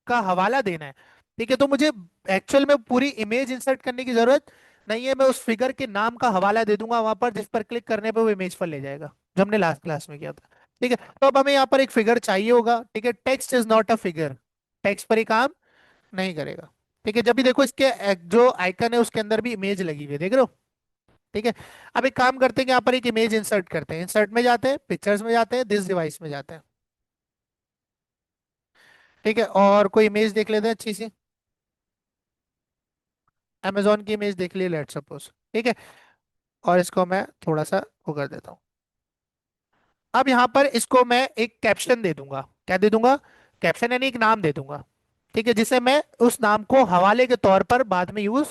Speaker 1: का हवाला देना है, ठीक है, तो मुझे एक्चुअल में पूरी इमेज इंसर्ट करने की जरूरत नहीं है, मैं उस फिगर के नाम का हवाला दे दूंगा वहां पर, जिस पर क्लिक करने पर वो इमेज पर ले जाएगा, जो हमने लास्ट क्लास में किया था। ठीक है। तो अब हमें यहाँ पर एक फिगर चाहिए होगा, ठीक है, text is not a figure, text पर ही काम नहीं करेगा। ठीक है, जब भी देखो इसके जो आइकन है उसके अंदर भी इमेज लगी हुई है, देख रहे हो? ठीक है। अब एक काम करते हैं कि यहाँ पर एक इमेज इंसर्ट करते हैं, इंसर्ट में जाते हैं, पिक्चर्स में जाते हैं, दिस डिवाइस में जाते हैं। ठीक है, और कोई इमेज देख लेते हैं अच्छी सी, अमेजोन की इमेज देख ली लेट सपोज। ठीक है। और इसको मैं थोड़ा सा वो कर देता हूँ। अब यहाँ पर इसको मैं एक कैप्शन दे दूंगा। क्या दे दूंगा? कैप्शन, यानी एक नाम दे दूंगा। ठीक है, जिसे मैं उस नाम को हवाले के तौर पर बाद में यूज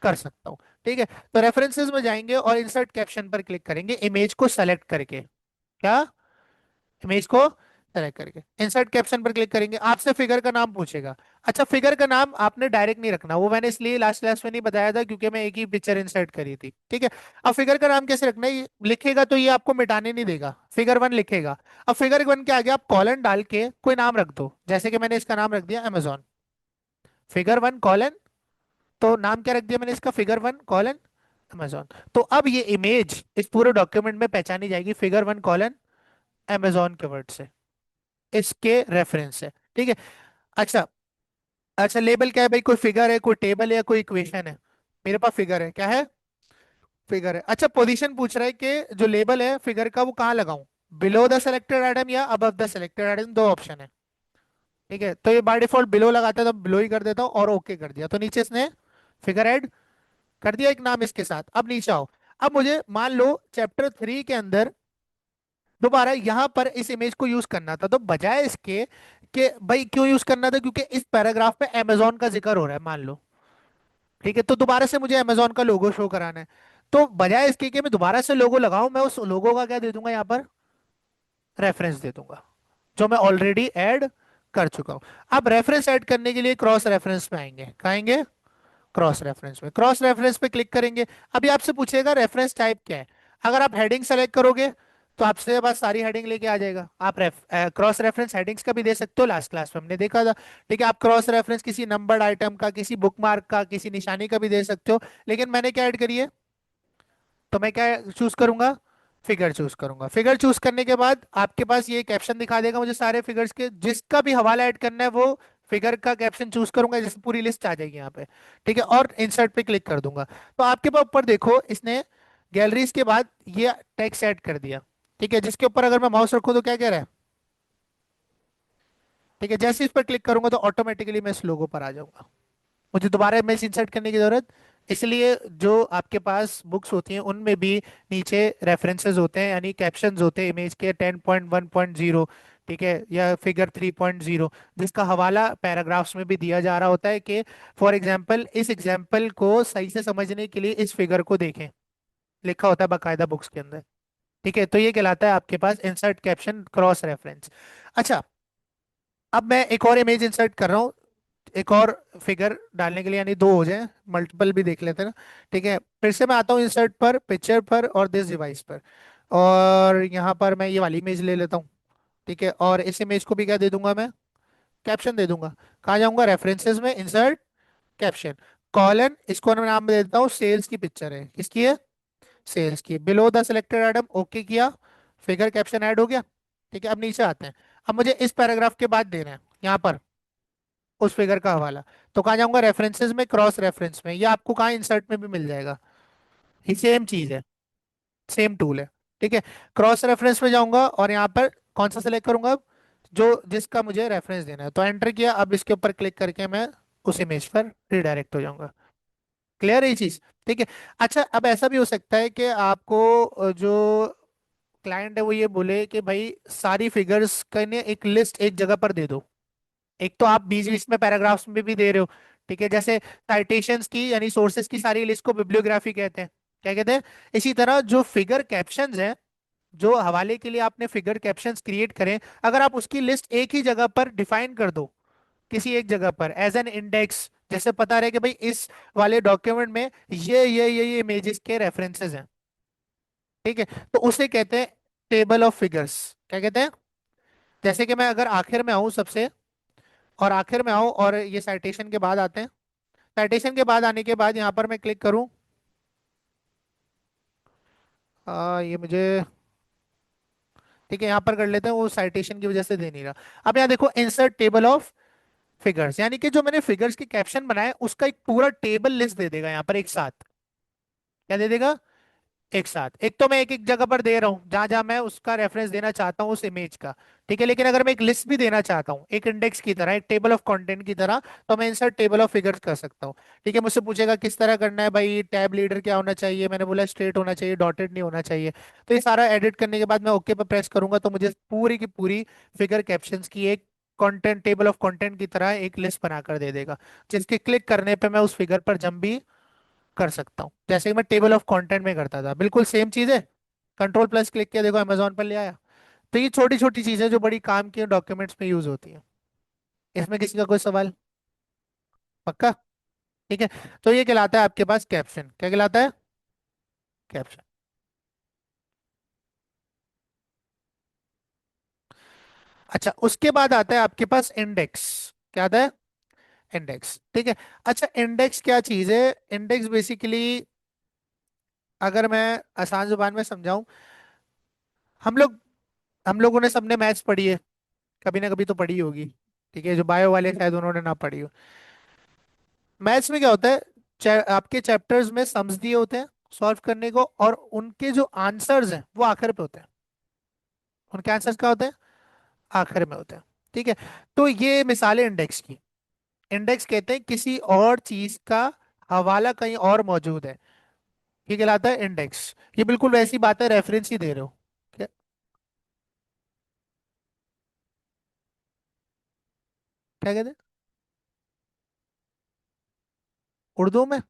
Speaker 1: कर सकता हूँ। ठीक है। तो रेफरेंसेस में जाएंगे और इंसर्ट कैप्शन पर क्लिक करेंगे, इमेज को सेलेक्ट करके। क्या? इमेज को सेलेक्ट करके इंसर्ट कैप्शन पर क्लिक करेंगे, आपसे फिगर का नाम पूछेगा। अच्छा, फिगर का नाम आपने डायरेक्ट नहीं रखना, वो मैंने इसलिए लास्ट क्लास में नहीं बताया था क्योंकि मैं एक ही पिक्चर इंसर्ट करी थी। ठीक है। अब फिगर का नाम कैसे रखना है, लिखेगा तो ये आपको मिटाने नहीं देगा, फिगर वन लिखेगा। अब फिगर वन के आगे आप कॉलन डाल के कोई नाम रख दो, जैसे कि मैंने इसका नाम रख दिया अमेजोन, फिगर वन कॉलन, तो नाम क्या रख दिया मैंने इसका, फिगर वन कॉलन अमेजोन। तो अब ये इमेज इस पूरे डॉक्यूमेंट में पहचानी जाएगी फिगर वन कॉलन अमेजोन के वर्ड से, इसके रेफरेंस से। ठीक है। अच्छा, अच्छा लेबल क्या है भाई, कोई फिगर है, कोई टेबल है, या कोई इक्वेशन है? मेरे पास फिगर है, क्या है? फिगर है। अच्छा, पोजीशन पूछ रहा है कि जो लेबल है फिगर का वो कहाँ लगाऊं, बिलो द सिलेक्टेड आइटम या अबव द सिलेक्टेड आइटम, दो ऑप्शन है। ठीक है, तो ये बाय डिफॉल्ट बिलो लगाता है तो बिलो ही कर देता हूँ, और ओके कर दिया, तो नीचे इसने फिगर ऐड कर दिया एक नाम इसके साथ। अब नीचे आओ। अब मुझे मान लो चैप्टर 3 के अंदर दोबारा यहां पर इस इमेज को यूज करना था, तो बजाय इसके कि भाई क्यों यूज करना था, क्योंकि इस पैराग्राफ में अमेजोन का जिक्र हो रहा है मान लो, ठीक है, तो दोबारा से मुझे अमेजोन का लोगो शो कराना है, तो बजाय इसके कि मैं दोबारा से लोगो लगाऊं, मैं उस लोगो का क्या दे दूंगा यहाँ पर, रेफरेंस दे दूंगा, जो मैं ऑलरेडी ऐड कर चुका हूं। अब रेफरेंस ऐड करने के लिए क्रॉस रेफरेंस में आएंगे, कहाँ आएंगे? क्रॉस रेफरेंस में, क्रॉस रेफरेंस पे क्लिक करेंगे। अभी आपसे पूछेगा रेफरेंस टाइप क्या है, अगर आप हेडिंग सेलेक्ट करोगे तो आपसे बस सारी हेडिंग लेके आ जाएगा। आप क्रॉस रेफरेंस हेडिंग्स का भी दे सकते हो, लास्ट क्लास में हमने देखा था। ठीक है, आप क्रॉस रेफरेंस किसी नंबर्ड आइटम का, किसी बुकमार्क का, किसी निशानी का भी दे सकते हो, लेकिन मैंने क्या ऐड करी है, तो मैं क्या चूज करूंगा, फिगर चूज करूंगा। फिगर चूज करने के बाद आपके पास ये कैप्शन दिखा देगा मुझे सारे फिगर्स के, जिसका भी हवाला ऐड करना है वो फिगर का कैप्शन चूज करूंगा, जैसे पूरी लिस्ट आ जाएगी यहाँ पे। ठीक है, और इंसर्ट पे क्लिक कर दूंगा, तो आपके पास ऊपर देखो इसने गैलरीज के बाद ये टेक्स्ट ऐड कर दिया। ठीक है, जिसके ऊपर अगर मैं माउस रखूं तो क्या कह रहा है, ठीक है, जैसे इस पर क्लिक करूंगा तो ऑटोमेटिकली मैं इस लोगो पर आ जाऊंगा, मुझे दोबारा इमेज इंसर्ट करने की जरूरत इसलिए जो आपके पास बुक्स होती हैं उनमें भी नीचे रेफरेंसेस होते हैं, यानी कैप्शंस होते हैं इमेज के 10.1.0, ठीक है, या फिगर 3.0, जिसका हवाला पैराग्राफ्स में भी दिया जा रहा होता है कि फॉर एग्जांपल इस एग्जांपल को सही से समझने के लिए इस फिगर को देखें, लिखा होता है बाकायदा बुक्स के अंदर। ठीक है, तो ये कहलाता है आपके पास इंसर्ट कैप्शन क्रॉस रेफरेंस। अच्छा, अब मैं एक और इमेज इंसर्ट कर रहा हूँ, एक और फिगर डालने के लिए, यानी दो हो जाए, मल्टीपल भी देख लेते हैं ना। ठीक है, फिर से मैं आता हूँ इंसर्ट पर, पिक्चर पर और दिस डिवाइस पर, और यहाँ पर मैं ये वाली इमेज ले लेता हूँ। ठीक है, और इस इमेज को भी क्या दे दूंगा मैं, कैप्शन दे दूंगा। कहाँ जाऊंगा, रेफरेंसेस में, इंसर्ट कैप्शन, कॉलन, इसको मैं नाम दे देता हूँ सेल्स की पिक्चर है, किसकी है, सेल्स की, below the selected item, okay किया, फिगर कैप्शन ऐड हो गया। ठीक है, अब नीचे आते हैं। अब मुझे इस पैराग्राफ के बाद देना है यहाँ पर उस फिगर का हवाला, तो कहाँ जाऊंगा, रेफरेंसेस में, क्रॉस रेफरेंस में, या आपको कहाँ इंसर्ट में भी मिल जाएगा, ये सेम चीज है, सेम टूल है। ठीक है, क्रॉस रेफरेंस में जाऊंगा और यहाँ पर कौन सा सेलेक्ट करूंगा अब, जो जिसका मुझे रेफरेंस देना है, तो एंटर किया, अब इसके ऊपर क्लिक करके मैं उस इमेज पर रिडायरेक्ट हो जाऊंगा। क्लियर है ये चीज। ठीक है। अच्छा, अब ऐसा भी हो सकता है कि आपको जो क्लाइंट है वो ये बोले कि भाई सारी फिगर्स का ने एक लिस्ट एक जगह पर दे दो। एक तो आप बीच बीच में पैराग्राफ्स में भी दे रहे हो, ठीक है, जैसे साइटेशंस की यानी सोर्सेज की सारी लिस्ट को बिब्लियोग्राफी कहते हैं, क्या कहते हैं। इसी तरह जो फिगर कैप्शंस हैं, जो हवाले के लिए आपने फिगर कैप्शंस क्रिएट करें, अगर आप उसकी लिस्ट एक ही जगह पर डिफाइन कर दो, किसी एक जगह पर एज एन इंडेक्स, जैसे पता रहे कि भाई इस वाले डॉक्यूमेंट में ये इमेजेस के रेफरेंसेस हैं, ठीक है, तो उसे कहते हैं टेबल ऑफ फिगर्स। क्या कहते हैं, जैसे कि मैं अगर आखिर में आऊं सबसे, और आखिर में आऊं और ये साइटेशन के बाद आते हैं, साइटेशन के बाद आने के बाद यहाँ पर मैं क्लिक करूं, ये मुझे, ठीक है, यहाँ पर कर लेते हैं, वो साइटेशन की वजह से दे नहीं रहा। अब यहाँ देखो, इंसर्ट टेबल ऑफ फिगर्स, यानी कि जो मैंने फिगर्स के कैप्शन बनाए उसका एक पूरा टेबल लिस्ट दे देगा यहाँ पर एक साथ। क्या दे देगा, एक साथ। एक तो मैं एक एक जगह पर दे रहा हूँ जहां जहां मैं उसका रेफरेंस देना चाहता हूँ उस इमेज का, ठीक है, लेकिन अगर मैं एक लिस्ट भी देना चाहता हूँ एक इंडेक्स की तरह, एक टेबल ऑफ कंटेंट की तरह, तो मैं इंसर्ट टेबल ऑफ फिगर्स कर सकता हूँ। ठीक है, मुझसे पूछेगा किस तरह करना है भाई, टैब लीडर क्या होना चाहिए, मैंने बोला स्ट्रेट होना चाहिए, डॉटेड नहीं होना चाहिए। तो ये सारा एडिट करने के बाद मैं ओके पर प्रेस करूंगा तो मुझे पूरी की पूरी फिगर कैप्शंस की एक कंटेंट, टेबल ऑफ कंटेंट की तरह एक लिस्ट बनाकर दे देगा, जिसके क्लिक करने पे मैं उस फिगर पर जंप भी कर सकता हूँ, जैसे कि मैं टेबल ऑफ कंटेंट में करता था, बिल्कुल सेम चीज है। कंट्रोल प्लस क्लिक किया, देखो अमेजोन पर ले आया। तो ये छोटी छोटी चीजें जो बड़ी काम की डॉक्यूमेंट्स में यूज होती है। इसमें किसी का कोई सवाल, पक्का। ठीक है, तो ये कहलाता है आपके पास कैप्शन, क्या कहलाता है, कैप्शन। अच्छा, उसके बाद आता है आपके पास इंडेक्स। क्या आता है, इंडेक्स। ठीक है। अच्छा, इंडेक्स क्या चीज है, इंडेक्स बेसिकली अगर मैं आसान जुबान में समझाऊं, हम लोग हम लोगों ने सबने मैथ्स पढ़ी है, कभी ना कभी तो पढ़ी होगी। ठीक है, जो बायो वाले शायद उन्होंने ना पढ़ी हो। मैथ्स में क्या होता है, आपके चैप्टर्स में सम्स दिए होते हैं सॉल्व करने को, और उनके जो आंसर्स हैं वो आखिर पे होते हैं। उनके आंसर्स क्या होते हैं, आखिर में होते हैं। ठीक है, तो ये मिसाल है इंडेक्स की। इंडेक्स कहते हैं किसी और चीज का हवाला कहीं और मौजूद है, ये कहलाता है इंडेक्स। ये बिल्कुल वैसी बात है, रेफरेंस ही दे रहे हो। क्या, क्या कहते हैं, उर्दू में,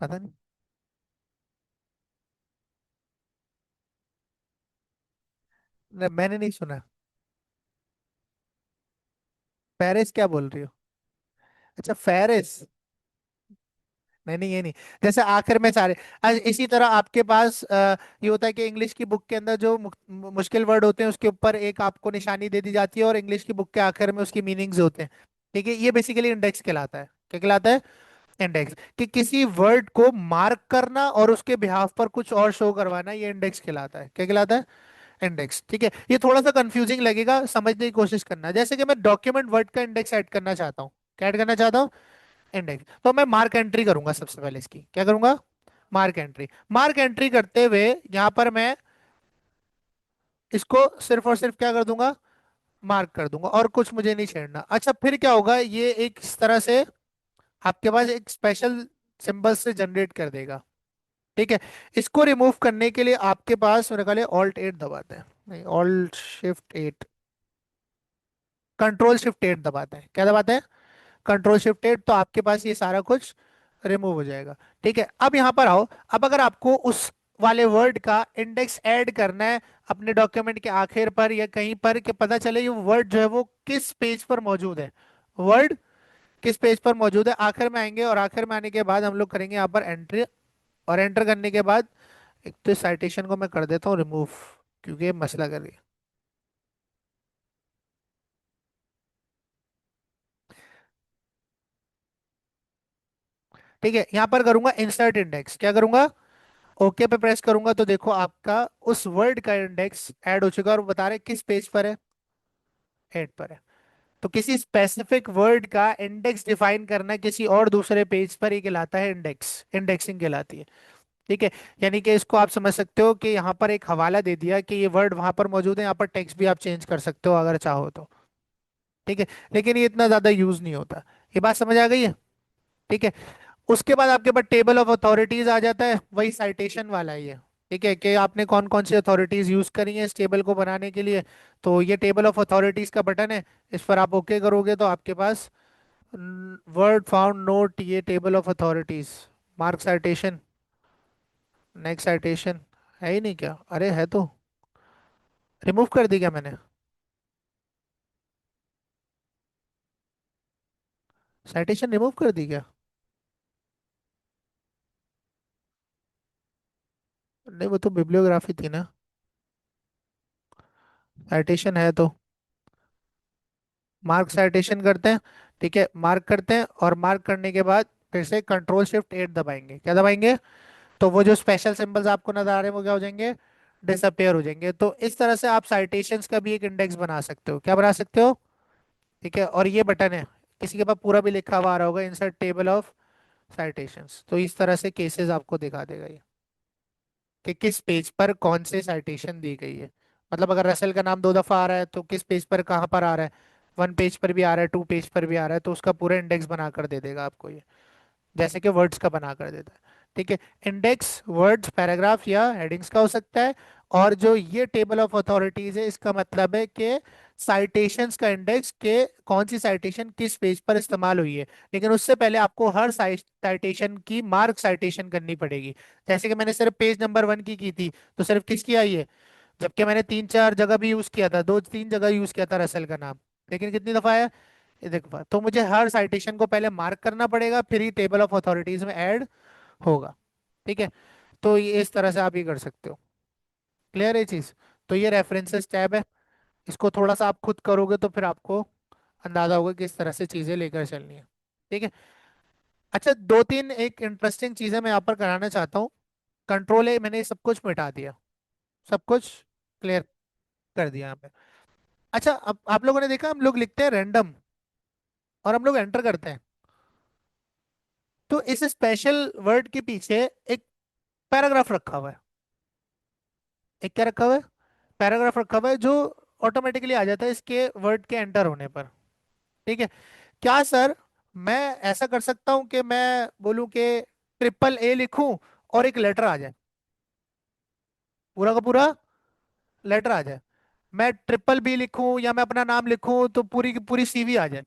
Speaker 1: पता नहीं, मैंने नहीं सुना। पेरिस क्या बोल रही हो, अच्छा फेरिस, नहीं नहीं ये नहीं, जैसे आखिर में सारे। इसी तरह आपके पास ये होता है कि इंग्लिश की बुक के अंदर जो मुश्किल वर्ड होते हैं उसके ऊपर एक आपको निशानी दे दी जाती है, और इंग्लिश की बुक के आखिर में उसकी मीनिंग्स होते हैं। ठीक है, ये बेसिकली इंडेक्स कहलाता है। क्या कहलाता है, इंडेक्स, कि किसी वर्ड को मार्क करना और उसके बिहाफ पर कुछ और शो करवाना, ये इंडेक्स कहलाता है। क्या कहलाता है, इंडेक्स। ठीक है, ये थोड़ा सा कंफ्यूजिंग लगेगा, समझने की कोशिश करना। जैसे कि मैं डॉक्यूमेंट वर्ड का इंडेक्स ऐड करना चाहता हूँ, क्या ऐड करना चाहता हूँ, इंडेक्स, तो मैं मार्क एंट्री करूंगा सबसे पहले, इसकी क्या करूंगा, मार्क एंट्री। मार्क एंट्री करते हुए यहां पर मैं इसको सिर्फ और सिर्फ क्या कर दूंगा, मार्क कर दूंगा, और कुछ मुझे नहीं छेड़ना। अच्छा, फिर क्या होगा, ये एक इस तरह से आपके पास एक स्पेशल सिंबल से जनरेट कर देगा। ठीक है। इसको रिमूव करने के लिए आपके पास मेरे ख्याल ऑल्ट 8 दबाते हैं, नहीं ऑल्ट शिफ्ट 8, कंट्रोल शिफ्ट 8 दबाते हैं, क्या दबाते हैं, कंट्रोल शिफ्ट 8, तो आपके पास ये सारा कुछ रिमूव हो जाएगा। ठीक है, अब यहाँ पर आओ। अब अगर आपको उस वाले वर्ड का इंडेक्स ऐड करना है अपने डॉक्यूमेंट के आखिर पर या कहीं पर, कि पता चले ये वर्ड जो है वो किस पेज पर मौजूद है, वर्ड किस पेज पर मौजूद है, आखिर में आएंगे और आखिर में आने के बाद हम लोग करेंगे यहाँ पर एंट्री। और एंटर करने के बाद एक तो साइटेशन को मैं कर देता हूँ रिमूव, क्योंकि ये मसला कर रही है। ठीक है, यहाँ पर करूंगा इंसर्ट इंडेक्स, क्या करूंगा, ओके पे प्रेस करूंगा तो देखो आपका उस वर्ड का इंडेक्स ऐड हो चुका है और बता रहे किस पेज पर है, 8 पर है। तो किसी स्पेसिफिक वर्ड का इंडेक्स डिफाइन करना किसी और दूसरे पेज पर, ये कहलाता है इंडेक्स, इंडेक्सिंग कहलाती है। ठीक है। यानी कि इसको आप समझ सकते हो कि यहाँ पर एक हवाला दे दिया कि ये वर्ड वहां पर मौजूद है, यहाँ पर टेक्स्ट भी आप चेंज कर सकते हो अगर चाहो तो। ठीक है, लेकिन ये इतना ज्यादा यूज नहीं होता। ये बात समझ आ गई है। ठीक है। उसके बाद आपके पास टेबल ऑफ अथॉरिटीज आ जाता है, वही साइटेशन वाला ही है। ठीक है, कि आपने कौन कौन सी अथॉरिटीज यूज करी हैं इस टेबल को बनाने के लिए। तो ये टेबल ऑफ अथॉरिटीज का बटन है, इस पर आप ओके करोगे तो आपके पास वर्ड फाउंड नोट, ये table of authorities, mark citation, next citation, है ही नहीं क्या, अरे है तो, रिमूव कर दी क्या मैंने, साइटेशन रिमूव कर दी क्या, नहीं वो तो बिब्लियोग्राफी थी ना, साइटेशन है तो मार्क साइटेशन करते हैं। ठीक है, मार्क करते हैं और मार्क करने के बाद फिर से कंट्रोल शिफ्ट 8 दबाएंगे, क्या दबाएंगे, तो वो जो स्पेशल सिंबल्स आपको नजर आ रहे हैं वो क्या हो जाएंगे, डिसअपेयर हो जाएंगे। तो इस तरह से आप साइटेशंस का भी एक इंडेक्स बना सकते हो, क्या बना सकते हो। ठीक है, और ये बटन है, किसी के पास पूरा भी लिखा हुआ आ रहा होगा, इंसर्ट टेबल ऑफ साइटेशंस, तो इस तरह से केसेस आपको दिखा देगा ये, कि किस पेज पर कौन से साइटेशन दी गई है। मतलब अगर रसेल का नाम 2 दफा आ रहा है तो किस पेज पर कहाँ पर आ रहा है, 1 पेज पर भी आ रहा है, 2 पेज पर भी आ रहा है, तो उसका पूरा इंडेक्स बना कर दे देगा आपको ये, जैसे कि वर्ड्स का बना कर देता है। ठीक है, इंडेक्स वर्ड्स पैराग्राफ या हेडिंग्स का हो सकता है। और जो ये टेबल ऑफ अथॉरिटीज है, इसका मतलब है कि साइटेशंस का इंडेक्स, के कौन सी साइटेशन किस पेज पर इस्तेमाल हुई है। लेकिन उससे पहले आपको हर साइटेशन की मार्क साइटेशन करनी पड़ेगी। जैसे कि मैंने सिर्फ पेज नंबर 1 की थी, तो सिर्फ किसकी आई है, जबकि मैंने 3 4 जगह भी यूज किया था, 2 3 जगह यूज किया था रसेल का नाम, लेकिन कितनी दफा है, ये देखो। तो मुझे हर साइटेशन को पहले मार्क करना पड़ेगा, फिर ही टेबल ऑफ अथॉरिटीज में ऐड होगा। ठीक है, तो ये इस तरह से आप ये कर सकते हो। क्लियर है ये चीज। तो ये रेफरेंसेस टैब है, इसको थोड़ा सा आप खुद करोगे तो फिर आपको अंदाजा होगा कि इस तरह से चीजें लेकर चलनी है। ठीक है। अच्छा, 2 3 एक इंटरेस्टिंग चीजें मैं यहाँ पर कराना चाहता हूँ। कंट्रोल है, मैंने सब कुछ मिटा दिया, सब कुछ क्लियर कर दिया यहाँ पे। अच्छा, अब आप लोगों ने देखा हम लोग लिखते हैं रैंडम और हम लोग एंटर करते हैं, तो इस स्पेशल वर्ड के पीछे एक पैराग्राफ रखा हुआ है, एक क्या रखा हुआ है, पैराग्राफ रखा हुआ है, जो ऑटोमेटिकली आ जाता है इसके वर्ड के एंटर होने पर। ठीक है, क्या सर मैं ऐसा कर सकता हूं कि मैं बोलूं कि ट्रिपल ए लिखूं और एक लेटर आ जाए, पूरा का पूरा लेटर आ जाए, मैं ट्रिपल बी लिखूं या मैं अपना नाम लिखूं तो पूरी की पूरी सीवी आ जाए,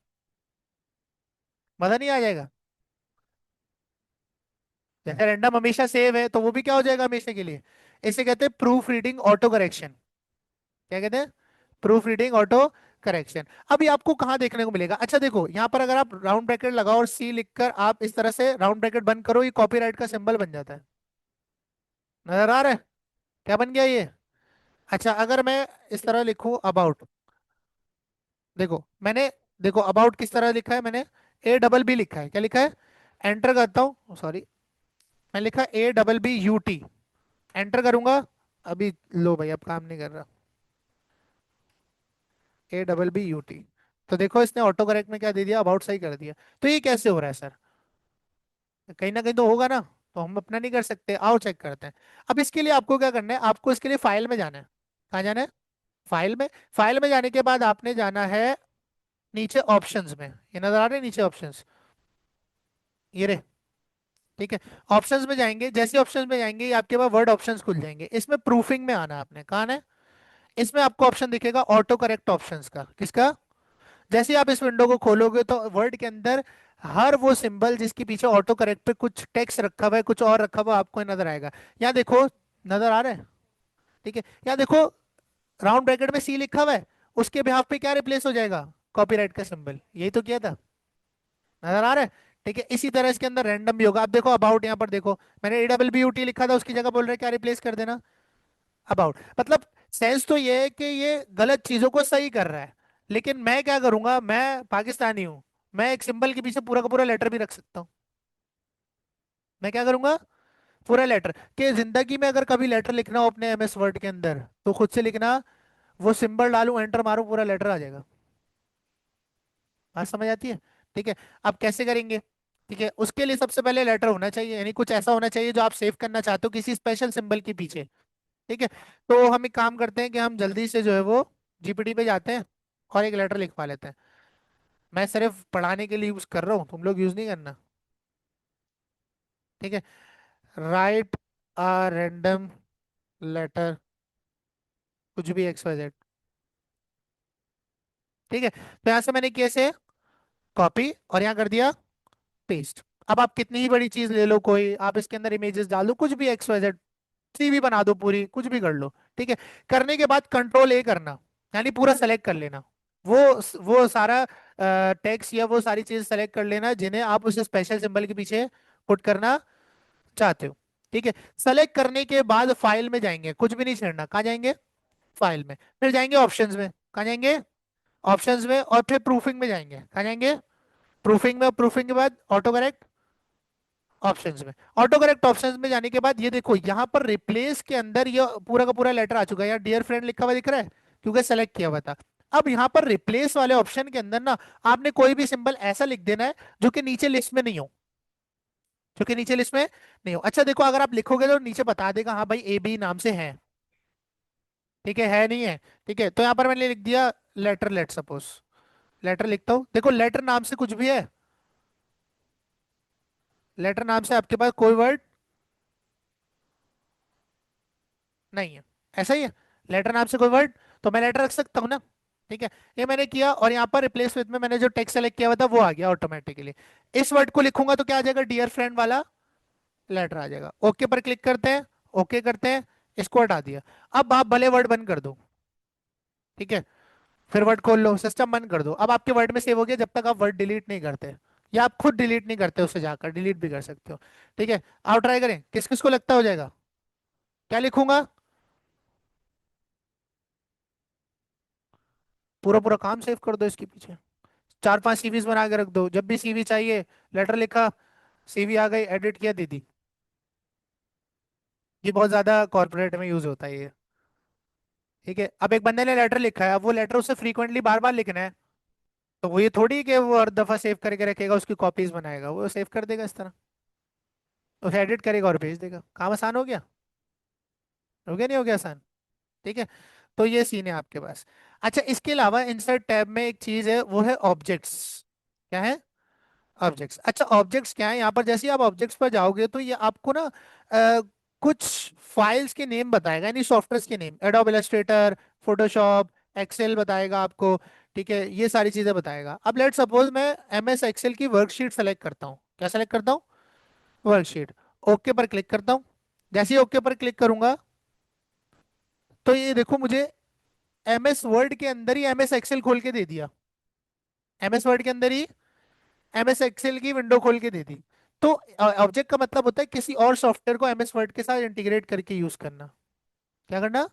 Speaker 1: मजा नहीं आ जाएगा। जैसे रैंडम हमेशा सेव है तो वो भी क्या हो जाएगा हमेशा के लिए। इसे कहते हैं प्रूफ रीडिंग ऑटो करेक्शन, क्या कहते हैं, प्रूफ रीडिंग ऑटो करेक्शन। अभी आपको कहाँ देखने को मिलेगा, अच्छा देखो यहाँ पर अगर आप राउंड ब्रैकेट लगाओ और सी लिखकर आप इस तरह से राउंड ब्रैकेट बंद करो, ये कॉपीराइट का सिंबल बन जाता है, नजर आ रहा है, क्या बन गया ये। अच्छा, अगर मैं इस तरह लिखूं अबाउट, देखो मैंने, देखो अबाउट किस तरह लिखा है मैंने, ए डबल बी लिखा है, क्या लिखा है, एंटर करता हूँ, सॉरी, मैं लिखा A double B U T, enter करूंगा, अभी लो भाई अब काम नहीं कर रहा, A double B U T, तो देखो इसने ऑटो करेक्ट में क्या दे दिया, अबाउट सही कर दिया। तो ये कैसे हो रहा है सर, कहीं ना कहीं तो होगा ना, तो हम अपना नहीं कर सकते, आओ चेक करते हैं। अब इसके लिए आपको क्या करना है, आपको इसके लिए फाइल में जाना है, कहाँ जाना है, फाइल में। फाइल में जाने के बाद आपने जाना है नीचे ऑप्शंस में, ये नजर आ रहे हैं नीचे ऑप्शंस, ये रे, ठीक है। ऑप्शंस में जाएंगे, जैसे ऑप्शंस में जाएंगे ये आपके पास वर्ड ऑप्शंस खुल जाएंगे, इसमें प्रूफिंग में आना है आपने, कहा है। इसमें आपको ऑप्शन दिखेगा ऑटो करेक्ट ऑप्शंस का, किसका। जैसे ही आप इस विंडो को खोलोगे तो वर्ड के अंदर हर वो सिंबल जिसके पीछे ऑटो करेक्ट पे कुछ टेक्स्ट रखा हुआ है, कुछ और रखा हुआ है, आपको नजर आएगा। यहाँ देखो, नजर आ रहा है। ठीक है। यहाँ देखो, राउंड ब्रैकेट में सी लिखा हुआ है, उसके बिहाफ पे क्या रिप्लेस हो जाएगा, कॉपीराइट का सिंबल, यही तो किया था। नजर आ रहा है। ठीक है, इसी तरह इसके अंदर रैंडम भी होगा। आप देखो अबाउट, यहाँ पर देखो मैंने AWBUT लिखा था, उसकी जगह बोल रहे हैं क्या रिप्लेस कर देना, अबाउट। मतलब सेंस तो ये है कि ये गलत चीजों को सही कर रहा है, लेकिन मैं क्या करूंगा, मैं पाकिस्तानी हूं, मैं एक सिंबल के पीछे पूरा का पूरा लेटर भी रख सकता हूँ। मैं क्या करूंगा, पूरा लेटर, कि जिंदगी में अगर कभी लेटर लिखना हो अपने MS वर्ड के अंदर तो खुद से लिखना, वो सिंबल डालू, एंटर मारो, पूरा लेटर आ जाएगा। बात समझ आती है। ठीक है। अब कैसे करेंगे। ठीक है, उसके लिए सबसे पहले लेटर होना चाहिए, यानी कुछ ऐसा होना चाहिए जो आप सेव करना चाहते हो किसी स्पेशल सिंबल के पीछे। ठीक है। तो हम एक काम करते हैं कि हम जल्दी से जो है वो GPT पे जाते हैं और एक लेटर लिखवा लेते हैं। मैं सिर्फ पढ़ाने के लिए यूज कर रहा हूँ, तुम लोग यूज नहीं करना। ठीक है। राइट अ रैंडम लेटर, कुछ भी XYZ। ठीक है, तो यहाँ से मैंने किया से कॉपी और यहाँ कर दिया पेस्ट। अब आप कितनी ही बड़ी चीज ले लो, कोई आप इसके अंदर इमेजेस डाल दो, कुछ भी XYZ, CV बना दो पूरी, कुछ भी कर लो। ठीक है। करने के बाद कंट्रोल A करना, यानी पूरा सेलेक्ट कर लेना। वो वो सारा टेक्स्ट या वो सारी चीज सेलेक्ट कर लेना जिन्हें आप उस स्पेशल सिंबल के पीछे पुट करना चाहते हो। ठीक है। सेलेक्ट करने के बाद फाइल में जाएंगे, कुछ भी नहीं छेड़ना, कहाँ जाएंगे, फाइल में। फिर जाएंगे ऑप्शंस में, कहाँ जाएंगे, ऑप्शंस में, और फिर प्रूफिंग में जाएंगे, कहाँ जाएंगे, प्रूफिंग में। प्रूफिंग के बाद ऑटो करेक्ट ऑप्शंस में। ऑटो करेक्ट ऑप्शंस में जाने के बाद ये देखो यहाँ पर रिप्लेस के अंदर ये पूरा का पूरा लेटर आ चुका है, यहाँ डियर फ्रेंड लिखा हुआ दिख रहा है, क्योंकि सेलेक्ट किया हुआ था। अब यहाँ पर रिप्लेस वाले ऑप्शन के अंदर ना आपने कोई भी सिंबल ऐसा लिख देना है जो कि नीचे लिस्ट में नहीं हो, जो कि नीचे लिस्ट में नहीं हो। अच्छा देखो, अगर आप लिखोगे तो नीचे बता देगा हाँ भाई AB नाम से है। ठीक है नहीं है। ठीक है, तो यहाँ पर मैंने लिख दिया लेटर, लेट सपोज लेटर लिखता हूँ। देखो लेटर नाम से कुछ भी है, लेटर नाम से आपके पास कोई वर्ड नहीं है, ऐसा ही है। लेटर नाम से कोई वर्ड, तो मैं लेटर रख सकता हूँ ना। ठीक है, ये मैंने किया और यहाँ पर रिप्लेस विद में मैंने जो टेक्स्ट सेलेक्ट किया हुआ था वो आ गया ऑटोमेटिकली। इस वर्ड को लिखूंगा तो क्या आ जाएगा, डियर फ्रेंड वाला लेटर आ जाएगा। ओके पर क्लिक करते हैं, ओके करते हैं, इसको हटा दिया। अब आप भले वर्ड बंद कर दो। ठीक है, फिर वर्ड खोल लो, सिस्टम बंद कर दो। अब आपके वर्ड में सेव हो गया, जब तक आप वर्ड डिलीट नहीं करते, या आप खुद डिलीट नहीं करते, उसे जाकर डिलीट भी कर सकते हो। ठीक है, आप ट्राई करें, किस किस को लगता हो जाएगा, क्या लिखूंगा, पूरा पूरा काम सेव कर दो इसके पीछे। 4-5 CVs बना के रख दो, जब भी CV चाहिए लेटर लिखा, CV आ गई, एडिट किया, दे दी। ये बहुत ज्यादा कॉर्पोरेट में यूज होता है ये। ठीक है, अब एक बंदे ने लेटर लिखा है, अब वो लेटर उसे फ्रीक्वेंटली बार बार लिखना है, तो वो ये थोड़ी कि वो हर दफा सेव करके रखेगा, उसकी कॉपीज बनाएगा, वो सेव कर देगा इस तरह, उसे एडिट करेगा और भेज देगा, काम आसान हो गया। हो गया नहीं हो गया आसान। ठीक है, तो ये सीन है आपके पास। अच्छा, इसके अलावा इंसर्ट टैब में एक चीज है, वो है ऑब्जेक्ट्स। क्या है, ऑब्जेक्ट्स। अच्छा ऑब्जेक्ट्स क्या है, यहाँ पर जैसे ही आप ऑब्जेक्ट्स पर जाओगे तो ये आपको ना कुछ फाइल्स के नेम बताएगा, यानी सॉफ्टवेयर के name, Adobe Illustrator, Photoshop, Excel बताएगा आपको। ठीक है, ये सारी चीजें बताएगा। अब लेट सपोज मैं MS एक्सेल की वर्कशीट सेलेक्ट करता हूँ, क्या सेलेक्ट करता हूँ, वर्कशीट। ओके पर क्लिक करता हूँ। जैसे ही ओके पर क्लिक करूंगा तो ये देखो मुझे MS वर्ड के अंदर ही MS एक्सेल खोल के दे दिया, MS वर्ड के अंदर ही MS एक्सेल की विंडो खोल के दे दी। तो ऑब्जेक्ट का मतलब होता है किसी और सॉफ्टवेयर को MS वर्ड के साथ इंटीग्रेट करके यूज करना। क्या करना,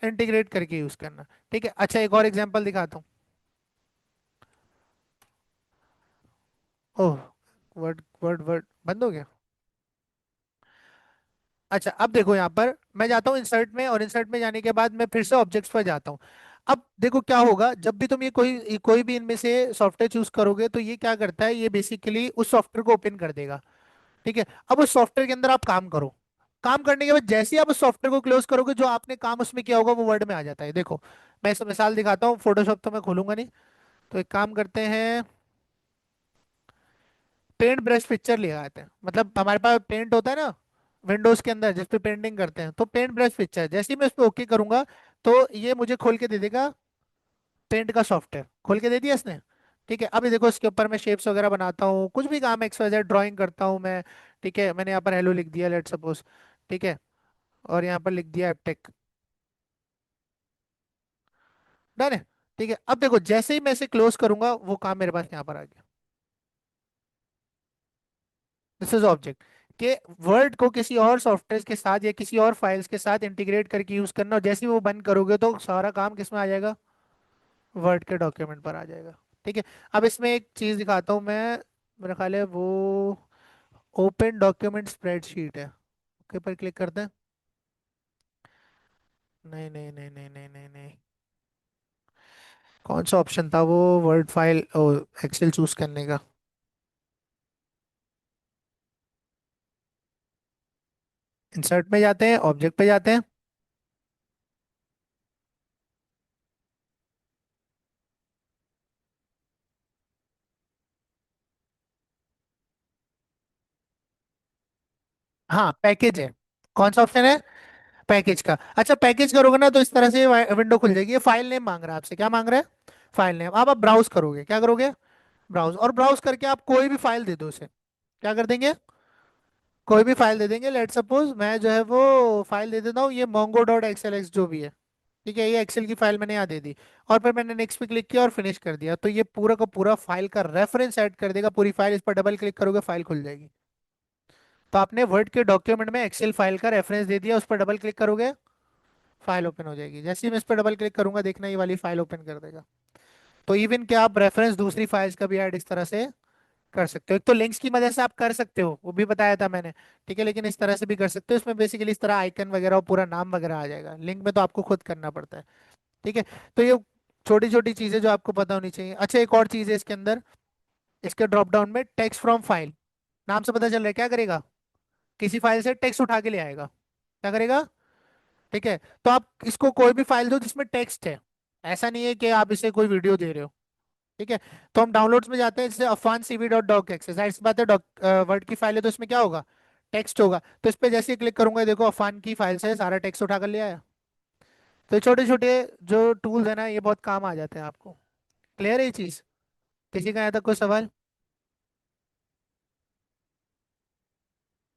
Speaker 1: इंटीग्रेट करके यूज करना। ठीक है, अच्छा एक और एग्जांपल दिखाता हूँ। ओह, वर्ड वर्ड वर्ड बंद हो गया। अच्छा अब देखो, यहाँ पर मैं जाता हूँ इंसर्ट में, और इंसर्ट में जाने के बाद मैं फिर से ऑब्जेक्ट्स पर जाता हूँ। अब देखो क्या होगा, जब भी तुम ये कोई भी इनमें से सॉफ्टवेयर चूज करोगे तो ये क्या करता है, ये बेसिकली उस सॉफ्टवेयर को ओपन कर देगा। ठीक है, अब उस सॉफ्टवेयर के अंदर आप काम करो। काम करने के बाद जैसे ही आप उस सॉफ्टवेयर को क्लोज करोगे, जो आपने काम उसमें किया होगा वो वर्ड में आ जाता है। देखो मैं इस मिसाल दिखाता हूँ, फोटोशॉप तो मैं खोलूंगा नहीं, तो एक काम करते हैं, पेंट ब्रश पिक्चर ले आते हैं, मतलब हमारे पास पेंट होता है ना विंडोज के अंदर जिस पे पेंटिंग करते हैं, तो पेंट ब्रश पिक्चर जैसे ही मैं उस पर ओके करूंगा तो ये मुझे खोल के दे देगा पेंट का सॉफ्टवेयर, खोल के दे दिया इसने। ठीक है, अब ये देखो इसके ऊपर मैं शेप्स वगैरह बनाता हूँ, कुछ भी काम एक्स वाई जेड ड्राइंग करता हूँ मैं। ठीक है, मैंने यहाँ पर हेलो लिख दिया लेट सपोज। ठीक है, और यहाँ पर लिख दिया एपटेक। डन है। ठीक है, अब देखो जैसे ही मैं इसे क्लोज करूंगा वो काम मेरे पास यहाँ पर आ गया। दिस इज ऑब्जेक्ट के वर्ड को किसी और सॉफ्टवेयर के साथ या किसी और फाइल्स के साथ इंटीग्रेट करके यूज करना, और जैसे ही वो बंद करोगे तो सारा काम किस में आ जाएगा, वर्ड के डॉक्यूमेंट पर आ जाएगा। ठीक है, अब इसमें एक चीज दिखाता हूँ मैं, मेरा ख्याल है वो ओपन डॉक्यूमेंट स्प्रेडशीट है। ओके पर क्लिक करते हैं। नहीं नहीं नहीं नहीं नहीं नहीं नहीं, कौन सा ऑप्शन था वो, वर्ड फाइल ओ एक्सेल चूज करने का। इंसर्ट में जाते हैं, ऑब्जेक्ट पे जाते हैं। हाँ पैकेज है। कौन सा ऑप्शन है, पैकेज का। अच्छा पैकेज करोगे ना तो इस तरह से विंडो खुल जाएगी। ये फाइल नेम मांग रहा है आपसे, क्या मांग रहा है, फाइल नेम। अब आप ब्राउज करोगे, क्या करोगे, ब्राउज, और ब्राउज करके आप कोई भी फाइल दे दो उसे। क्या कर देंगे, कोई भी फाइल दे देंगे। लेट सपोज मैं जो है वो फाइल दे देता हूँ ये मोंगो डॉट एक्सएल एक्स जो भी है। ठीक है, ये एक्सेल की फाइल मैंने यहाँ दे दी, और फिर मैंने नेक्स्ट पे क्लिक किया और फिनिश कर दिया, तो ये पूरा का पूरा फाइल का रेफरेंस ऐड कर देगा पूरी फाइल। इस पर डबल क्लिक करोगे फाइल खुल जाएगी। तो आपने वर्ड के डॉक्यूमेंट में एक्सेल फाइल का रेफरेंस दे दिया, उस पर डबल क्लिक करोगे फाइल ओपन हो जाएगी। जैसे ही मैं इस पर डबल क्लिक करूंगा देखना ये वाली फाइल ओपन कर देगा। तो इवन क्या आप रेफरेंस दूसरी फाइल्स का भी ऐड इस तरह से कर सकते हो। एक तो लिंक्स की मदद से आप कर सकते हो, वो भी बताया था मैंने। ठीक है, लेकिन इस तरह से भी कर सकते हो, इसमें बेसिकली इस तरह आइकन वगैरह और पूरा नाम वगैरह आ जाएगा। लिंक में तो आपको खुद करना पड़ता है। ठीक है, तो ये छोटी छोटी चीजें जो आपको पता होनी चाहिए। अच्छा एक और चीज है इसके अंदर, इसके ड्रॉप डाउन में टेक्स्ट फ्रॉम फाइल, नाम से पता चल रहा है क्या करेगा, किसी फाइल से टेक्स्ट उठा के ले आएगा। क्या करेगा, ठीक है। तो आप इसको कोई भी फाइल दो जिसमें टेक्स्ट है, ऐसा नहीं है कि आप इसे कोई वीडियो दे रहे हो। ठीक है, तो हम डाउनलोड्स में जाते हैं, जैसे Afan CV dot docx, जाहिर सी बात है डॉक वर्ड की फाइल है तो इसमें क्या होगा, टेक्स्ट होगा। तो इस पे जैसे ही क्लिक करूंगा देखो अफान की फाइल से सारा टेक्स्ट उठा कर ले आया। तो छोटे छोटे जो टूल्स है ना ये बहुत काम आ जाते हैं आपको। क्लियर है ये चीज, किसी का यहाँ तक कोई सवाल।